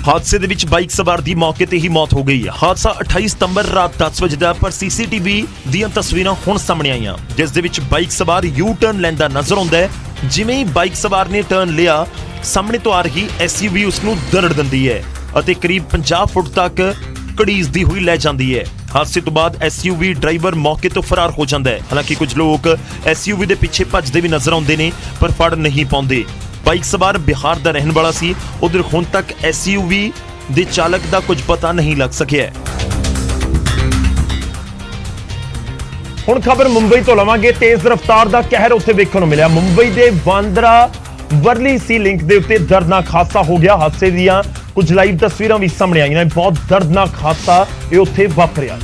[SPEAKER 1] ਹਾਦਸੇ ਦੇ ਵਿੱਚ ਬਾਈਕ ਸਵਾਰ ਦੀ ਮੌਕੇ ਤੇ ਹੀ ਮੌਤ ਹੋ ਗਈ। ਹਾਦਸਾ 28 ਸਤੰਬਰ ਰਾਤ 10 ਵਜੇ ਦਾ, ਪਰ ਸੀਸੀਟੀਵੀ ਦੀਆਂ ਤਸਵੀਰਾਂ ਹੁਣ ਸਾਹਮਣੇ ਆਈਆਂ ਜਿਸ ਦੇ ਵਿੱਚ ਬਾਈਕ ਸਵਾਰ ਯੂ ਟਰਨ ਲੈਂਦਾ ਨਜ਼ਰ ਆਉਂਦਾ ਹੈ। ਜਿਵੇਂ ਹੀ ਬਾਈਕ ਸਵਾਰ ਨੇ ਟਰਨ ਲਿਆ, ਸਾਹਮਣੇ ਤੋਂ ਆ ਰਹੀ ਐਸਯੂਵੀ ਉਸ ਨੂੰ ਦਰੜ ਦਿੰਦੀ ਹੈ ਅਤੇ ਕਰੀਬ 50 ਫੁੱਟ ਤੱਕ ਘੜੀਸਦੀ ਹੋਈ ਲੈ ਜਾਂਦੀ ਹੈ। ਹਾਦਸੇ ਤੋਂ ਬਾਅਦ ਐਸਯੂਵੀ ਡਰਾਈਵਰ ਮੌਕੇ ਤੋਂ ਫਰਾਰ ਹੋ ਜਾਂਦਾ ਹੈ। ਹਾਲਾਂਕਿ ਕੁਝ ਲੋਕ ਐਸਯੂਵੀ ਦੇ ਪਿੱਛੇ ਭੱਜਦੇ ਵੀ ਨਜ਼ਰ ਆਉਂਦੇ ਨੇ, ਪਰ ਫੜ ਨਹੀਂ ਪਾਉਂਦੇ। ਬਾਈਕ ਸਵਾਰ ਬਿਹਾਰ ਦਾ ਰਹਿਣ ਵਾਲਾ ਸੀ। ਉਧਰ ਹੁਣ ਤੱਕ ਐਸਯੂਵੀ ਦੇ ਚਾਲਕ ਦਾ ਕੁਝ ਪਤਾ ਨਹੀਂ ਲੱਗ ਸਕਿਆ। ਹੁਣ ਖਬਰ ਮੁੰਬਈ ਤੋਂ ਲਵਾਂਗੇ। ਤੇਜ਼ ਰਫ਼ਤਾਰ ਦਾ ਕਹਿਰ ਉੱਥੇ ਵੇਖਣ ਨੂੰ ਮਿਲਿਆ। ਮੁੰਬਈ ਦੇ ਬਾਂਦਰਾ ਵਰਲੀ ਸੀ ਲਿੰਕ ਦੇ ਉੱਤੇ ਦਰਦਨਾਕ ਹਾਦਸਾ ਹੋ ਗਿਆ। ਹਾਦਸੇ ਦੀਆਂ ਕੁਝ ਲਾਈਵ ਤਸਵੀਰਾਂ ਵੀ ਸਾਹਮਣੇ ਆਈਆਂ ਨੇ। ਬਹੁਤ ਦਰਦਨਾਕ ਹਾਦਸਾ ਇਹ ਉੱਥੇ ਵਾਪਰਿਆ।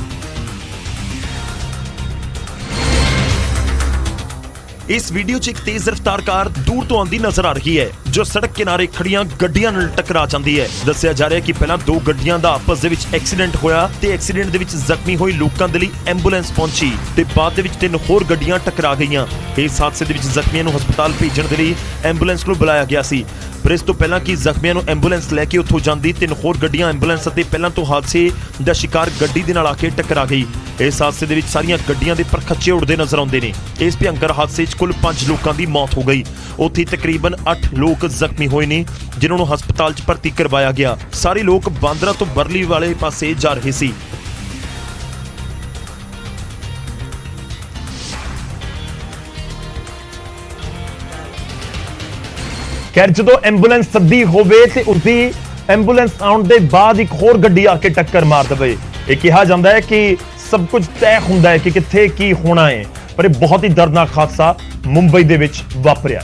[SPEAKER 1] ਇਸ ਵੀਡੀਓ 'ਚ ਇੱਕ ਤੇਜ਼ ਰਫ਼ਤਾਰ ਕਾਰ ਦੂਰ ਤੋਂ ਆਉਂਦੀ ਨਜ਼ਰ ਆ ਰਹੀ ਹੈ ਜੋ ਸੜਕ ਕਿਨਾਰੇ ਖੜੀਆਂ ਗੱਡੀਆਂ ਨਾਲ ਟਕਰਾ ਜਾਂਦੀ ਹੈ। ਦੱਸਿਆ ਜਾ ਰਿਹਾ ਕਿ ਪਹਿਲਾਂ 2 ਗੱਡੀਆਂ ਦਾ ਆਪਸ ਦੇ ਵਿੱਚ ਐਕਸੀਡੈਂਟ ਹੋਇਆ ਤੇ ਐਕਸੀਡੈਂਟ ਦੇ ਵਿੱਚ ਜ਼ਖਮੀ ਹੋਏ ਲੋਕਾਂ ਦੇ ਲਈ ਐਂਬੂਲੈਂਸ ਪਹੁੰਚੀ ਤੇ ਬਾਅਦ ਦੇ ਵਿੱਚ 3 ਹੋਰ ਗੱਡੀਆਂ ਟਕਰਾ ਗਈਆਂ। ਇਸ ਹਾਦਸੇ ਦੇ ਵਿੱਚ ਜ਼ਖਮੀਆਂ ਨੂੰ ਹਸਪਤਾਲ ਭੇਜਣ ਦੇ ਲਈ ਐਂਬੂਲੈਂਸ ਨੂੰ ਬੁਲਾਇਆ ਗਿਆ ਸੀ, ਪਰ ਇਸ ਤੋਂ ਪਹਿਲਾਂ ਕਿ ਜ਼ਖਮੀਆਂ ਨੂੰ ਐਂਬੂਲੈਂਸ ਲੈ ਕੇ ਉੱਥੋਂ ਜਾਂਦੀ, 3 ਹੋਰ ਗੱਡੀਆਂ ਐਂਬੂਲੈਂਸ ਅਤੇ ਪਹਿਲਾਂ ਤੋਂ ਹਾਦਸੇ ਦਾ ਸ਼ਿਕਾਰ ਗੱਡੀ ਦੇ ਨਾਲ ਆ ਕੇ ਟਕਰਾ ਗਈ। ਇਸ ਹਾਦਸੇ ਦੇ ਵਿੱਚ ਸਾਰੀਆਂ ਗੱਡੀਆਂ ਦੇ ਪਰਖੱਚੇ ਉੜਦੇ ਨਜ਼ਰ ਆਉਂਦੇ ਨੇ। ਇਸ ਭਿਅੰਕਰ ਹਾਦਸੇ 'ਚ ਕੁੱਲ 5 ਲੋਕਾਂ ਦੀ ਮੌਤ ਹੋ ਗਈ। ਉੱਥੇ ਤਕਰੀਬਨ 8 ਲੋਕ ਜ਼ਖਮੀ ਹੋਏ ਨੇ ਜਿਨ੍ਹਾਂ ਨੂੰ ਹਸਪਤਾਲ 'ਚ ਭਰਤੀ ਕਰਵਾਇਆ ਗਿਆ। ਸਾਰੇ ਲੋਕ ਬਾਂਦਰਾ ਤੋਂ ਵਰਲੀ ਵਾਲੇ ਪਾਸੇ ਜਾ ਰਹੇ ਸੀ। ਖੈਰ, ਜਦੋਂ ਐਂਬੂਲੈਂਸ ਸੱਦੀ ਹੋਵੇ ਤੇ ਉਸਦੀ ਐਂਬੂਲੈਂਸ ਆਉਣ ਦੇ ਬਾਅਦ ਇੱਕ ਹੋਰ ਗੱਡੀ ਆ ਕੇ ਟੱਕਰ ਮਾਰ ਦੇਵੇ, ਇਹ ਕਿਹਾ ਜਾਂਦਾ ਹੈ ਕਿ ਸਭ ਕੁਝ ਤੈਅ ਹੁੰਦਾ ਹੈ ਕਿ ਕਿੱਥੇ ਕੀ ਹੋਣਾ ਹੈ। ਪਰ ਇਹ ਬਹੁਤ ਹੀ ਦਰਦਨਾਕ ਹਾਦਸਾ ਮੁੰਬਈ ਦੇ ਵਿੱਚ ਵਾਪਰਿਆ।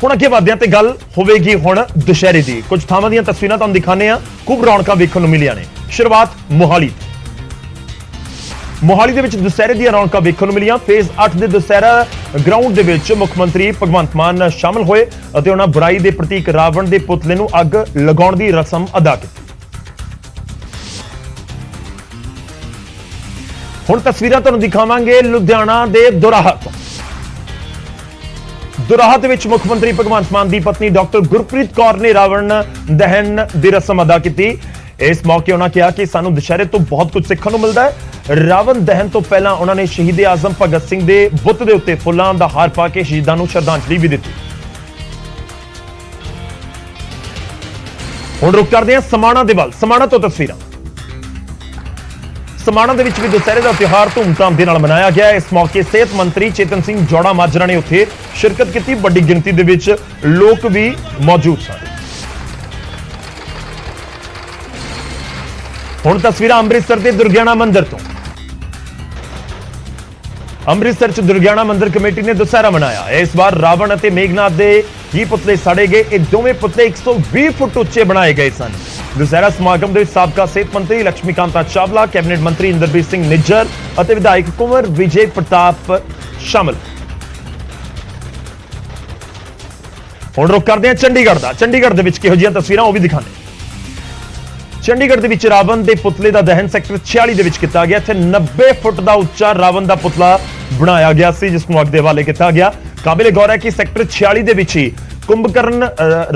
[SPEAKER 1] ਹੁਣ ਅੱਗੇ ਵਧਦੇ ਹਾਂ ਤੇ ਗੱਲ ਹੋਵੇਗੀ ਹੁਣ ਦੁਸ਼ਹਿਰੇ ਦੀ। ਕੁਝ ਥਾਵਾਂ ਦੀਆਂ ਤਸਵੀਰਾਂ ਤੁਹਾਨੂੰ ਦਿਖਾਣੇ ਆ। ਖੂਬ ਰੌਣਕਾਂ ਵੇਖਣ ਨੂੰ ਮਿਲੀਆਂ ਨੇ। ਸ਼ੁਰੂਆਤ ਮੋਹਾਲੀ ਦੇ ਵਿੱਚ ਦੁਸ਼ਹਿਰੇ ਦੀਆਂ ਰੌਣਕਾਂ ਵੇਖਣ ਨੂੰ ਮਿਲੀਆਂ। ਫੇਜ਼ 8 ਦੇ ਦੁਸ਼ਹਿਰਾ ਗਰਾਊਂਡ ਦੇ ਵਿੱਚ ਮੁੱਖ ਮੰਤਰੀ ਭਗਵੰਤ ਮਾਨ ਸ਼ਾਮਲ ਹੋਏ ਅਤੇ ਉਹਨਾਂ ਬੁਰਾਈ ਦੇ ਪ੍ਰਤੀਕ ਰਾਵਣ ਦੇ ਪੁਤਲੇ ਨੂੰ ਅੱਗ ਲਗਾਉਣ ਦੀ ਰਸਮ ਅਦਾ ਕੀਤੀ। ਹੁਣ ਤਸਵੀਰਾਂ ਤੁਹਾਨੂੰ ਦਿਖਾਵਾਂਗੇ ਲੁਧਿਆਣਾ ਦੇ ਦੁਰਾਹਾ ਤੋਂ। ਦੁਰਾਹਾ ਦੇ ਵਿੱਚ ਮੁੱਖ ਮੰਤਰੀ ਭਗਵੰਤ ਮਾਨ ਦੀ ਪਤਨੀ ਡਾਕਟਰ ਗੁਰਪ੍ਰੀਤ ਕੌਰ ਨੇ ਰਾਵਣ ਦਹਨ ਦੀ ਰਸਮ ਅਦਾ ਕੀਤੀ। ਇਸ ਮੌਕੇ ਉਹਨਾਂ ਕਿਹਾ ਕਿ ਸਾਨੂੰ ਦੁਸ਼ਹਿਰੇ ਤੋਂ ਬਹੁਤ ਕੁਝ ਸਿੱਖਣ ਨੂੰ ਮਿਲਦਾ ਹੈ। ਰਾਵਣ ਦਹਨ ਤੋਂ ਪਹਿਲਾਂ ਉਹਨਾਂ ਨੇ ਸ਼ਹੀਦ ਆਜ਼ਮ ਭਗਤ ਸਿੰਘ ਦੇ ਬੁੱਤ ਦੇ ਉੱਤੇ ਫੁੱਲਾਂ ਦਾ ਹਾਰ ਪਾ ਕੇ ਸ਼ਹੀਦਾਂ ਨੂੰ ਸ਼ਰਧਾਂਜਲੀ ਵੀ ਦਿੱਤੀ। ਹੁਣ ਰੁਕ ਕਰਦੇ ਹਾਂ ਸਮਾਣਾ ਦੇ ਵੱਲ। ਸਮਾਣਾ ਤੋਂ ਤਸਵੀਰਾਂ। ਸਮਾਣਾ ਦੇ ਵਿੱਚ ਵੀ ਦੁਸ਼ਹਿਰੇ ਦਾ ਤਿਉਹਾਰ ਧੂਮਧਾਮ ਦੇ ਨਾਲ ਮਨਾਇਆ ਗਿਆ। ਇਸ ਮੌਕੇ ਸਿਹਤ ਮੰਤਰੀ ਚੇਤਨ ਸਿੰਘ ਜੌੜਾ ਮਾਜਰਾ ਨੇ ਉੱਥੇ ਸ਼ਿਰਕਤ ਕੀਤੀ। ਵੱਡੀ ਗਿਣਤੀ ਦੇ ਵਿੱਚ ਲੋਕ ਵੀ ਮੌਜੂਦ ਸਨ। ਹੁਣ ਤਸਵੀਰਾਂ ਅੰਮ੍ਰਿਤਸਰ ਦੇ ਦੁਰਗਿਆਣਾ ਮੰਦਿਰ ਤੋਂ। ਅੰਮ੍ਰਿਤਸਰ 'ਚ ਦੁਰਗਿਆਣਾ ਮੰਦਿਰ ਕਮੇਟੀ ਨੇ ਦੁਸਹਿਰਾ ਮਨਾਇਆ। ਇਸ ਵਾਰ ਰਾਵਣ ਅਤੇ ਮੇਘਨਾਥ ਦੇ ਹੀ ਪੁਤਲੇ ਸਾੜੇ ਗਏ। ਇਹ ਦੋਵੇਂ ਪੁਤਲੇ 120 ਫੁੱਟ ਉੱਚੇ ਬਣਾਏ ਗਏ ਸਨ। ਦੁਸਹਿਰਾ ਸਮਾਗਮ ਦੇ ਵਿੱਚ ਸਾਬਕਾ ਸਿਹਤ ਮੰਤਰੀ ਲక్ష్ਮੀਕਾਂਤਾ ਚਾਵਲਾ, ਕੈਬਨਿਟ ਮੰਤਰੀ ਇੰਦਰਬੀਰ ਸਿੰਘ ਨਿੱਜਰ ਅਤੇ ਵਿਧਾਇਕ ਕੁੰਵਰ ਵਿਜੇ ਪ੍ਰਤਾਪ ਸ਼ਾਮਲ। ਹੁਣ ਰੁਕ ਕਰਦੇ ਹਾਂ ਚੰਡੀਗੜ੍ਹ ਦਾ। ਚੰਡੀਗੜ੍ਹ ਦੇ ਵਿੱਚ ਕਿਹੋ ਜਿਹੀਆਂ ਤਸਵੀਰਾਂ ਉਹ ਵੀ ਦਿਖਾਣੇ। ਚੰਡੀਗੜ੍ਹ ਦੇ ਵਿੱਚ ਰਾਵਣ ਦੇ ਪੁਤਲੇ ਦਾ ਦਹਨ ਸੈਕਟਰ 46 ਦੇ ਵਿੱਚ ਕੀਤਾ ਗਿਆ। ਇੱਥੇ 90 ਫੁੱਟ ਦਾ ਉੱਚਾ ਰਾਵਣ ਦਾ ਪੁਤਲਾ ਬਣਾਇਆ ਗਿਆ ਸੀ ਜਿਸ ਨੂੰ ਅੱਗ ਦੇ ਹਵਾਲੇ ਕੀਤਾ ਗਿਆ। ਕਾਬਿਲੇ ਗੌਰ ਹੈ ਕਿ ਸੈਕਟਰ 46 ਦੇ ਵਿੱਚ ਹੀ ਕੁੰਭਕਰਨ,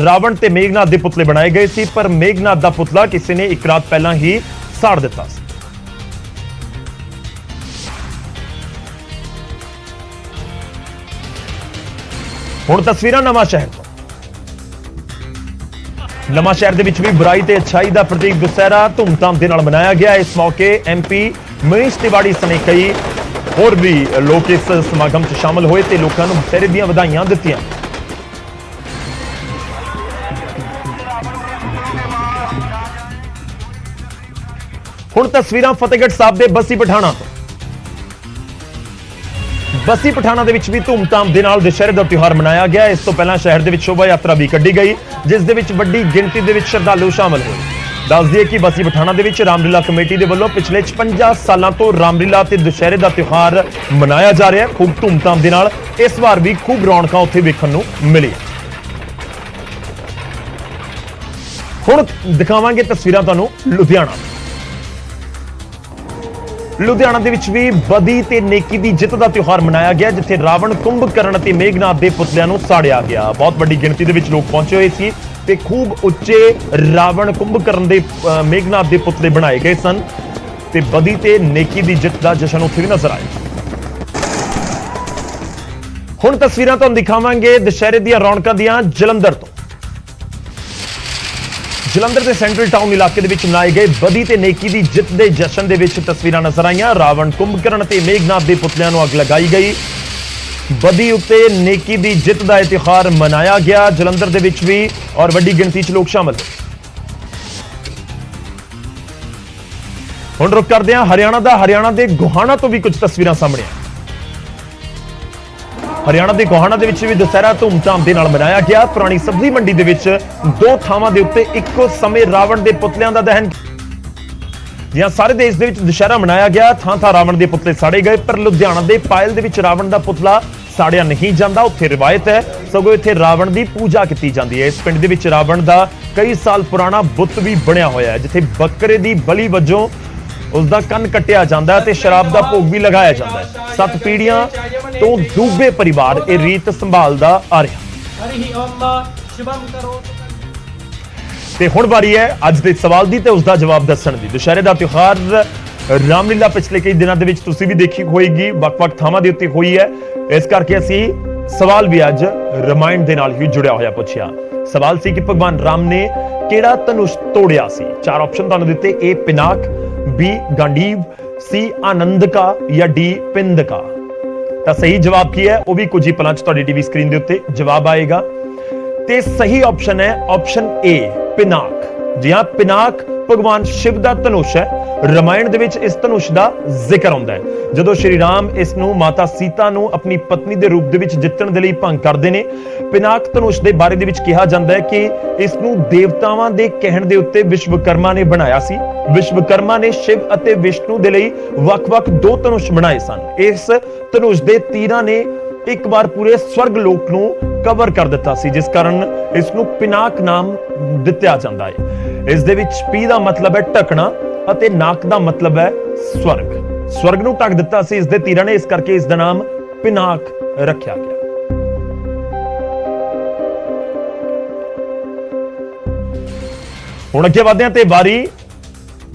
[SPEAKER 1] ਰਾਵਣ ਤੇ ਮੇਘਨਾਥ ਦੇ ਪੁਤਲੇ ਬਣਾਏ ਗਏ ਸੀ, ਪਰ ਮੇਘਨਾਥ ਦਾ ਪੁਤਲਾ ਕਿਸੇ ਨੇ ਇੱਕ ਰਾਤ ਪਹਿਲਾਂ ਹੀ ਸਾੜ ਦਿੱਤਾ ਸੀ। ਹੁਣ ਤਸਵੀਰਾਂ ਨਵਾਂ ਸ਼ਹਿਰ ਤੋਂ। ਨਵਾਂ ਸ਼ਹਿਰ ਦੇ ਵਿੱਚ ਵੀ ਬੁਰਾਈ ਤੇ ਅੱਛਾਈ ਦਾ ਪ੍ਰਤੀਕ ਦੁਸਹਿਰਾ ਧੂਮਧਾਮ ਦੇ ਨਾਲ ਮਨਾਇਆ ਗਿਆ। ਇਸ ਮੌਕੇ MP ਮਨੀਸ਼ ਤਿਵਾੜੀ ਸਣੇ ਕਈ ਹੋਰ ਵੀ ਲੋਕ ਇਸ ਸਮਾਗਮ 'ਚ ਸ਼ਾਮਲ ਹੋਏ ਤੇ ਲੋਕਾਂ ਨੂੰ ਦੁਸਹਿਰੇ ਦੀਆਂ ਵਧਾਈਆਂ ਦਿੱਤੀਆਂ। ਹੁਣ ਤਸਵੀਰਾਂ ਫਤਿਹਗੜ੍ਹ ਸਾਹਿਬ ਦੇ ਬੱਸੀ ਪਠਾਣਾ ਤੋਂ। ਬੱਸੀ ਪਠਾਣਾ ਦੇ ਵਿੱਚ ਵੀ ਧੂਮਧਾਮ ਦੇ ਨਾਲ ਦੁਸ਼ਹਿਰੇ ਦਾ ਤਿਉਹਾਰ ਮਨਾਇਆ ਗਿਆ। ਇਸ ਤੋਂ ਪਹਿਲਾਂ ਸ਼ਹਿਰ ਦੇ ਵਿੱਚ ਸ਼ੋਭਾ ਯਾਤਰਾ ਵੀ ਕੱਢੀ ਗਈ ਜਿਸ ਦੇ ਵਿੱਚ ਵੱਡੀ ਗਿਣਤੀ ਦੇ ਵਿੱਚ ਸ਼ਰਧਾਲੂ ਸ਼ਾਮਲ ਹੋਏ। ਦੱਸ ਦਈਏ ਕਿ ਬੱਸੀ ਪਠਾਣਾ ਦੇ ਵਿੱਚ ਰਾਮਲੀਲਾ ਕਮੇਟੀ ਦੇ ਵੱਲੋਂ ਪਿਛਲੇ 56 ਸਾਲਾਂ ਤੋਂ ਰਾਮਲੀਲਾ ਤੇ ਦੁਸ਼ਹਿਰੇ ਦਾ ਤਿਉਹਾਰ ਮਨਾਇਆ ਜਾ ਰਿਹਾ ਹੈ ਖੂਬ ਧੂਮਧਾਮ ਦੇ ਨਾਲ। ਇਸ ਵਾਰ ਵੀ ਖੂਬ ਰੌਣਕਾਂ ਉੱਥੇ ਵੇਖਣ ਨੂੰ ਮਿਲੀਆਂ। ਹੁਣ ਦਿਖਾਵਾਂਗੇ ਤਸਵੀਰਾਂ ਤੁਹਾਨੂੰ ਲੁਧਿਆਣਾ। ਲੁਧਿਆਣਾ ਦੇ ਵਿੱਚ ਵੀ ਬਦੀ ਤੇ ਨੇਕੀ ਦੀ ਜਿੱਤ ਦਾ ਤਿਉਹਾਰ ਮਨਾਇਆ ਗਿਆ ਜਿੱਥੇ ਰਾਵਣ, ਕੁੰਭਕਰਨ ਅਤੇ ਮੇਘਨਾਥ ਦੇ ਪੁਤਲਿਆਂ ਨੂੰ ਸਾੜਿਆ ਗਿਆ। ਬਹੁਤ ਵੱਡੀ ਗਿਣਤੀ ਦੇ ਵਿੱਚ ਲੋਕ ਪਹੁੰਚੇ ਹੋਏ ਸੀ। ਤੇ ਖੂਬ ਉੱਚੇ ਰਾਵਣ ਕੁੰਭਕਰਨ ਦੇ ਮੇਘਨਾਥ ਦੇ ਪੁਤਲੇ ਬਣਾਏ ਗਏ ਸਨ ਤੇ ਬਦੀ ਤੇ ਨੇਕੀ ਦੀ ਜਿੱਤ ਦਾ ਜਸ਼ਨ ਉੱਥੇ ਵੀ ਨਜ਼ਰ ਆਇਆ। ਹੁਣ ਤਸਵੀਰਾਂ ਤੁਹਾਨੂੰ ਦਿਖਾਵਾਂਗੇ ਦੁਸ਼ਹਿਰੇ ਦੀਆਂ ਰੌਣਕਾਂ ਦੀਆਂ ਜਲੰਧਰ ਤੋਂ। ਜਲੰਧਰ ਦੇ ਸੈਂਟਰਲ ਟਾਊਨ ਇਲਾਕੇ ਦੇ ਵਿੱਚ ਮਨਾਏ ਗਏ ਬਦੀ ਤੇ ਨੇਕੀ ਦੀ ਜਿੱਤ ਦੇ ਜਸ਼ਨ ਦੇ ਵਿੱਚ ਤਸਵੀਰਾਂ ਨਜ਼ਰ ਆਈਆਂ। ਰਾਵਣ ਕੁੰਭਕਰਨ ਤੇ ਮੇਘਨਾਥ ਦੇ ਪੁਤਲਿਆਂ ਨੂੰ ਅੱਗ ਲਗਾਈ ਗਈ। ਬਦੀ ਉੱਤੇ ਨੇਕੀ ਦੀ ਜਿੱਤ ਦਾ ਇਤਿਹਾਰ ਮਨਾਇਆ ਗਿਆ ਜਲੰਧਰ ਦੇ ਵਿੱਚ ਵੀ ਔਰ ਵੱਡੀ ਗਿਣਤੀ 'ਚ ਲੋਕ ਸ਼ਾਮਲ ਹੋਏ। ਹੁਣ ਰੁਕ ਕਰਦੇ ਹਾਂ ਹਰਿਆਣਾ ਦੇ ਗੋਹਾਣਾ ਤੋਂ ਵੀ ਕੁਝ ਤਸਵੀਰਾਂ ਸਾਹਮਣੇ ਆਈਆਂ। ਹਰਿਆਣਾ ਦੇ ਗੋਹਾਣਾ ਦੇ ਵਿੱਚ ਵੀ ਦੁਸਹਿਰਾ ਧੂਮਧਾਮ ਦੇ ਨਾਲ ਮਨਾਇਆ ਗਿਆ। ਪੁਰਾਣੀ ਸਬਜ਼ੀ ਮੰਡੀ ਦੇ ਵਿੱਚ 2 ਥਾਵਾਂ ਦੇ ਉੱਤੇ ਇੱਕੋ ਸਮੇਂ ਰਾਵਣ ਦੇ ਪੁਤਲਿਆਂ ਦਾ ਦਹਨ ਜਿਹਾਂ ਸਾਰੇ ਦੇਸ਼ ਦੇ ਵਿੱਚ ਦੁਸਹਿਰਾ ਮਨਾਇਆ ਗਿਆ। ਥਾਂ ਰਾਵਣ ਦੇ ਪੁਤਲੇ ਸਾੜੇ ਗਏ, ਪਰ ਲੁਧਿਆਣਾ ਦੇ ਪਾਇਲ ਦੇ ਵਿੱਚ ਰਾਵਣ ਦਾ ਪੁਤਲਾ ਸਾੜਿਆ ਨਹੀਂ ਜਾਂਦਾ। ਉੱਥੇ ਰਿਵਾਇਤ ਹੈ ਸਗੋਂ ਇੱਥੇ ਰਾਵਣ ਦੀ ਪੂਜਾ ਕੀਤੀ ਜਾਂਦੀ ਹੈ। ਇਸ ਪਿੰਡ ਦੇ ਵਿੱਚ ਰਾਵਣ ਦਾ ਕਈ ਸਾਲ ਪੁਰਾਣਾ ਬੁੱਤ ਵੀ ਬਣਿਆ ਹੋਇਆ ਹੈ, ਜਿੱਥੇ ਬੱਕਰੇ ਦੀ ਬਲੀ ਵਜੋਂ ਉਸ ਦਾ ਕੰਨ ਕੱਟਿਆ ਜਾਂਦਾ ਹੈ ਤੇ ਸ਼ਰਾਬ ਦਾ ਭੋਗ ਵੀ ਲਗਾਇਆ ਜਾਂਦਾ ਹੈ। 7 ਪੀੜ੍ਹੀਆਂ ਤੋਂ ਦੂਬੇ ਪਰਿਵਾਰ ਇਹ ਰੀਤ ਸੰਭਾਲਦਾ ਆ ਰਿਹਾ। ਤੇ ਹੁਣ ਵਾਰੀ ਹੈ ਅੱਜ ਦੇ ਸਵਾਲ ਦੀ ਤੇ ਉਸ ਦਾ ਜਵਾਬ ਦੱਸਣ ਦੀ। ਦੁਸ਼ਹਿਰੇ ਦਾ ਤਿਉਹਾਰ ਰਾਮਲੀਲਾ ਪਿਛਲੇ ਕਈ ਦਿਨਾਂ ਦੇ ਵਿੱਚ ਤੁਸੀਂ ਵੀ ਦੇਖੀ ਹੋਏਗੀ, ਵੱਖ-ਵੱਖ ਥਾਵਾਂ ਦੇ ਉੱਤੇ ਹੋਈ ਹੈ। ਇਸ ਕਰਕੇ ਅਸੀਂ ਸਵਾਲ ਵੀ ਅੱਜ ਰਾਮਾਇਣ ਦੇ ਨਾਲ ਹੀ ਜੁੜਿਆ ਹੋਇਆ ਪੁੱਛਿਆ। ਸਵਾਲ ਸੀ ਕਿ ਭਗਵਾਨ ਰਾਮ ਨੇ ਕਿਹੜਾ ਧਨੁਸ਼ ਤੋੜਿਆ ਸੀ? 4 ਆਪਸ਼ਨ ਤੁਹਾਨੂੰ ਦਿੱਤੇ, A ਪਿਨਾਕ, B ਗਾਂਡੀਵ, C ਆਨੰਦਕਾ ਜਾਂ D ਪਿੰਦਕਾ। ਤਾਂ ਸਹੀ ਜਵਾਬ ਕੀ ਹੈ ਉਹ ਵੀ ਕੁਝ ਹੀ ਪਲਾਂ 'ਚ ਤੁਹਾਡੀ ਟੀਵੀ ਸਕਰੀਨ ਦੇ ਉੱਤੇ ਜਵਾਬ ਆਏਗਾ ਤੇ ਸਹੀ ਆਪਸ਼ਨ ਹੈ ਆਪਸ਼ਨ A ਪਿਨਾਕ। ਜੀ ਹਾਂ, ਪਿਨਾਕ ਭਗਵਾਨ ਸ਼ਿਵ ਦਾ ਧਨੁਸ਼ ਹੈ। ਰਾਮਾਇਣ ਦੇ ਵਿੱਚ ਇਸ ਧਨੁਸ਼ ਦਾ ਜ਼ਿਕਰ ਆਉਂਦਾ ਹੈ ਜਦੋਂ ਸ਼੍ਰੀ ਰਾਮ ਇਸ ਨੂੰ ਮਾਤਾ ਸੀਤਾ ਨੂੰ ਆਪਣੀ ਪਤਨੀ ਦੇ ਰੂਪ ਦੇ ਵਿੱਚ ਜਿੱਤਣ ਦੇ ਲਈ ਭੰਗ ਕਰਦੇ ਨੇ। ਪਿਨਾਕ ਧਨੁਸ਼ ਦੇ ਬਾਰੇ ਦੇ ਵਿੱਚ ਕਿਹਾ ਜਾਂਦਾ ਹੈ ਕਿ ਇਸ ਨੂੰ ਦੇਵਤਾਵਾਂ ਦੇ ਕਹਿਣ ਦੇ ਉੱਤੇ ਵਿਸ਼ਵਕਰਮਾ ਨੇ ਬਣਾਇਆ ਸੀ। ਵਿਸ਼ਵਕਰਮਾ ਨੇ ਸ਼ਿਵ ਅਤੇ ਵਿਸ਼ਨੂੰ ਦੇ ਲਈ ਵੱਖ-ਵੱਖ 2 ਧਨੁਸ਼ ਬਣਾਏ ਸਨ। ਇਸ ਧਨੁਸ਼ ਦੇ ਤੀਰਾਂ ਨੇ ਇੱਕ ਵਾਰ ਪੂਰੇ ਸਵਰਗ ਲੋਕ ਨੂੰ ਕਵਰ ਕਰ ਦਿੱਤਾ ਸੀ, ਜਿਸ ਕਾਰਨ ਇਸ ਨੂੰ ਪਿਨਾਕ ਨਾਮ ਦਿੱਤਾ ਜਾਂਦਾ ਹੈ। ਇਸ ਦੇ ਵਿੱਚ P ਦਾ ਮਤਲਬ ਹੈ ਢਕਣਾ ਅਤੇ ਨਾਕ ਦਾ ਮਤਲਬ ਹੈ ਸਵਰਗ। ਸਵਰਗ ਨੂੰ ਢੱਕ ਦਿੱਤਾ ਸੀ ਇਸ ਦੇ ਤੀਰਾਂ ਨੇ, ਇਸ ਕਰਕੇ ਇਸ ਦਾ ਨਾਮ ਪਿਨਾਕ ਰੱਖਿਆ ਗਿਆ। ਹੁਣ ਅੱਗੇ ਵਧਦੇ ਹਾਂ ਤੇ ਵਾਰੀ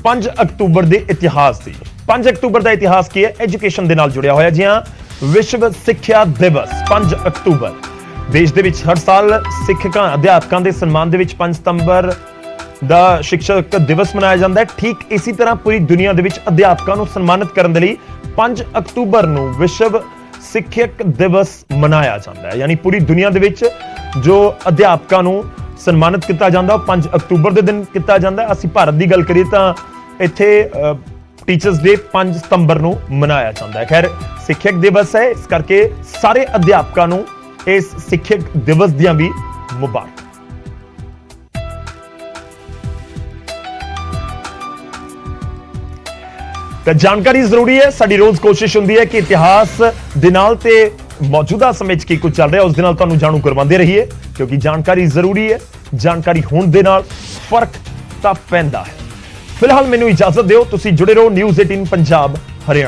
[SPEAKER 1] 5 ਅਕਤੂਬਰ ਦੇ ਇਤਿਹਾਸ ਦੀ। 5 ਅਕਤੂਬਰ ਦਾ ਇਤਿਹਾਸ ਕੀ ਹੈ? ਐਜੂਕੇਸ਼ਨ ਦੇ ਨਾਲ ਜੁੜਿਆ ਹੋਇਆ। ਜੀ ਹਾਂ, ਵਿਸ਼ਵ ਸਿੱਖਿਆ ਦਿਵਸ 5 ਅਕਤੂਬਰ ਦੇਸ਼ ਦੇ ਵਿੱਚ ਹਰ ਸਾਲ ਸਿੱਖਕਾਂ ਅਧਿਆਪਕਾਂ ਦੇ ਸਨਮਾਨ ਦੇ ਵਿੱਚ 5 ਸਤੰਬਰ ਦਾ ਸਿੱਖਿਅਕ ਦਿਵਸ ਮਨਾਇਆ ਜਾਂਦਾ ਹੈ। ਠੀਕ ਇਸੇ ਤਰ੍ਹਾਂ ਪੂਰੀ ਦੁਨੀਆ ਦੇ ਵਿੱਚ ਅਧਿਆਪਕਾਂ ਨੂੰ ਸਨਮਾਨਿਤ ਕਰਨ ਦੇ ਲਈ 5 ਅਕਤੂਬਰ ਨੂੰ ਵਿਸ਼ਵ ਸਿੱਖਿਅਕ ਦਿਵਸ ਮਨਾਇਆ ਜਾਂਦਾ ਹੈ। ਯਾਨੀ ਪੂਰੀ ਦੁਨੀਆ ਦੇ ਵਿੱਚ ਜੋ ਅਧਿਆਪਕਾਂ ਨੂੰ ਸਨਮਾਨਿਤ ਕੀਤਾ ਜਾਂਦਾ ਉਹ 5 ਅਕਤੂਬਰ ਦੇ ਦਿਨ ਕੀਤਾ ਜਾਂਦਾ ਹੈ। ਅਸੀਂ ਭਾਰਤ ਦੀ ਗੱਲ ਕਰੀਏ ਤਾਂ ਇੱਥੇ ਟੀਚਰਸ ਡੇ 5 ਸਤੰਬਰ ਨੂੰ ਮਨਾਇਆ ਜਾਂਦਾ ਹੈ। ਖੈਰ, ਸਿੱਖਿਅਕ ਦਿਵਸ ਹੈ, ਇਸ ਕਰਕੇ ਸਾਰੇ ਅਧਿਆਪਕਾਂ ਨੂੰ ਇਸ ਸਿੱਖਿਅਕ ਦਿਵਸ ਦੀਆਂ ਵੀ ਮੁਬਾਰਕ। ਤਾਂ ਜਾਣਕਾਰੀ ਜ਼ਰੂਰੀ ਹੈ। ਸਾਡੀ ਰੋਜ਼ ਕੋਸ਼ਿਸ਼ ਹੁੰਦੀ ਹੈ ਕਿ ਇਤਿਹਾਸ ਦੇ ਨਾਲ ਤੇ ਮੌਜੂਦਾ ਸਮੇਂ 'ਚ ਕੀ ਕੁਝ ਚੱਲ ਰਿਹਾ ਉਸ ਦੇ ਨਾਲ ਤੁਹਾਨੂੰ ਜਾਣੂ ਕਰਵਾਉਂਦੇ ਰਹੀਏ, ਕਿਉਂਕਿ ਜਾਣਕਾਰੀ ਜ਼ਰੂਰੀ ਹੈ। ਜਾਣਕਾਰੀ ਹੋਣ ਦੇ ਨਾਲ ਫਰਕ ਤਾਂ ਪੈਂਦਾ ਹੈ। ਫਿਲਹਾਲ ਮੈਨੂੰ ਇਜਾਜ਼ਤ ਦਿਓ, ਤੁਸੀਂ ਜੁੜੇ ਰਹੋ ਨਿਊਜ਼ 18 ਪੰਜਾਬ ਹਰਿਆਣਾ।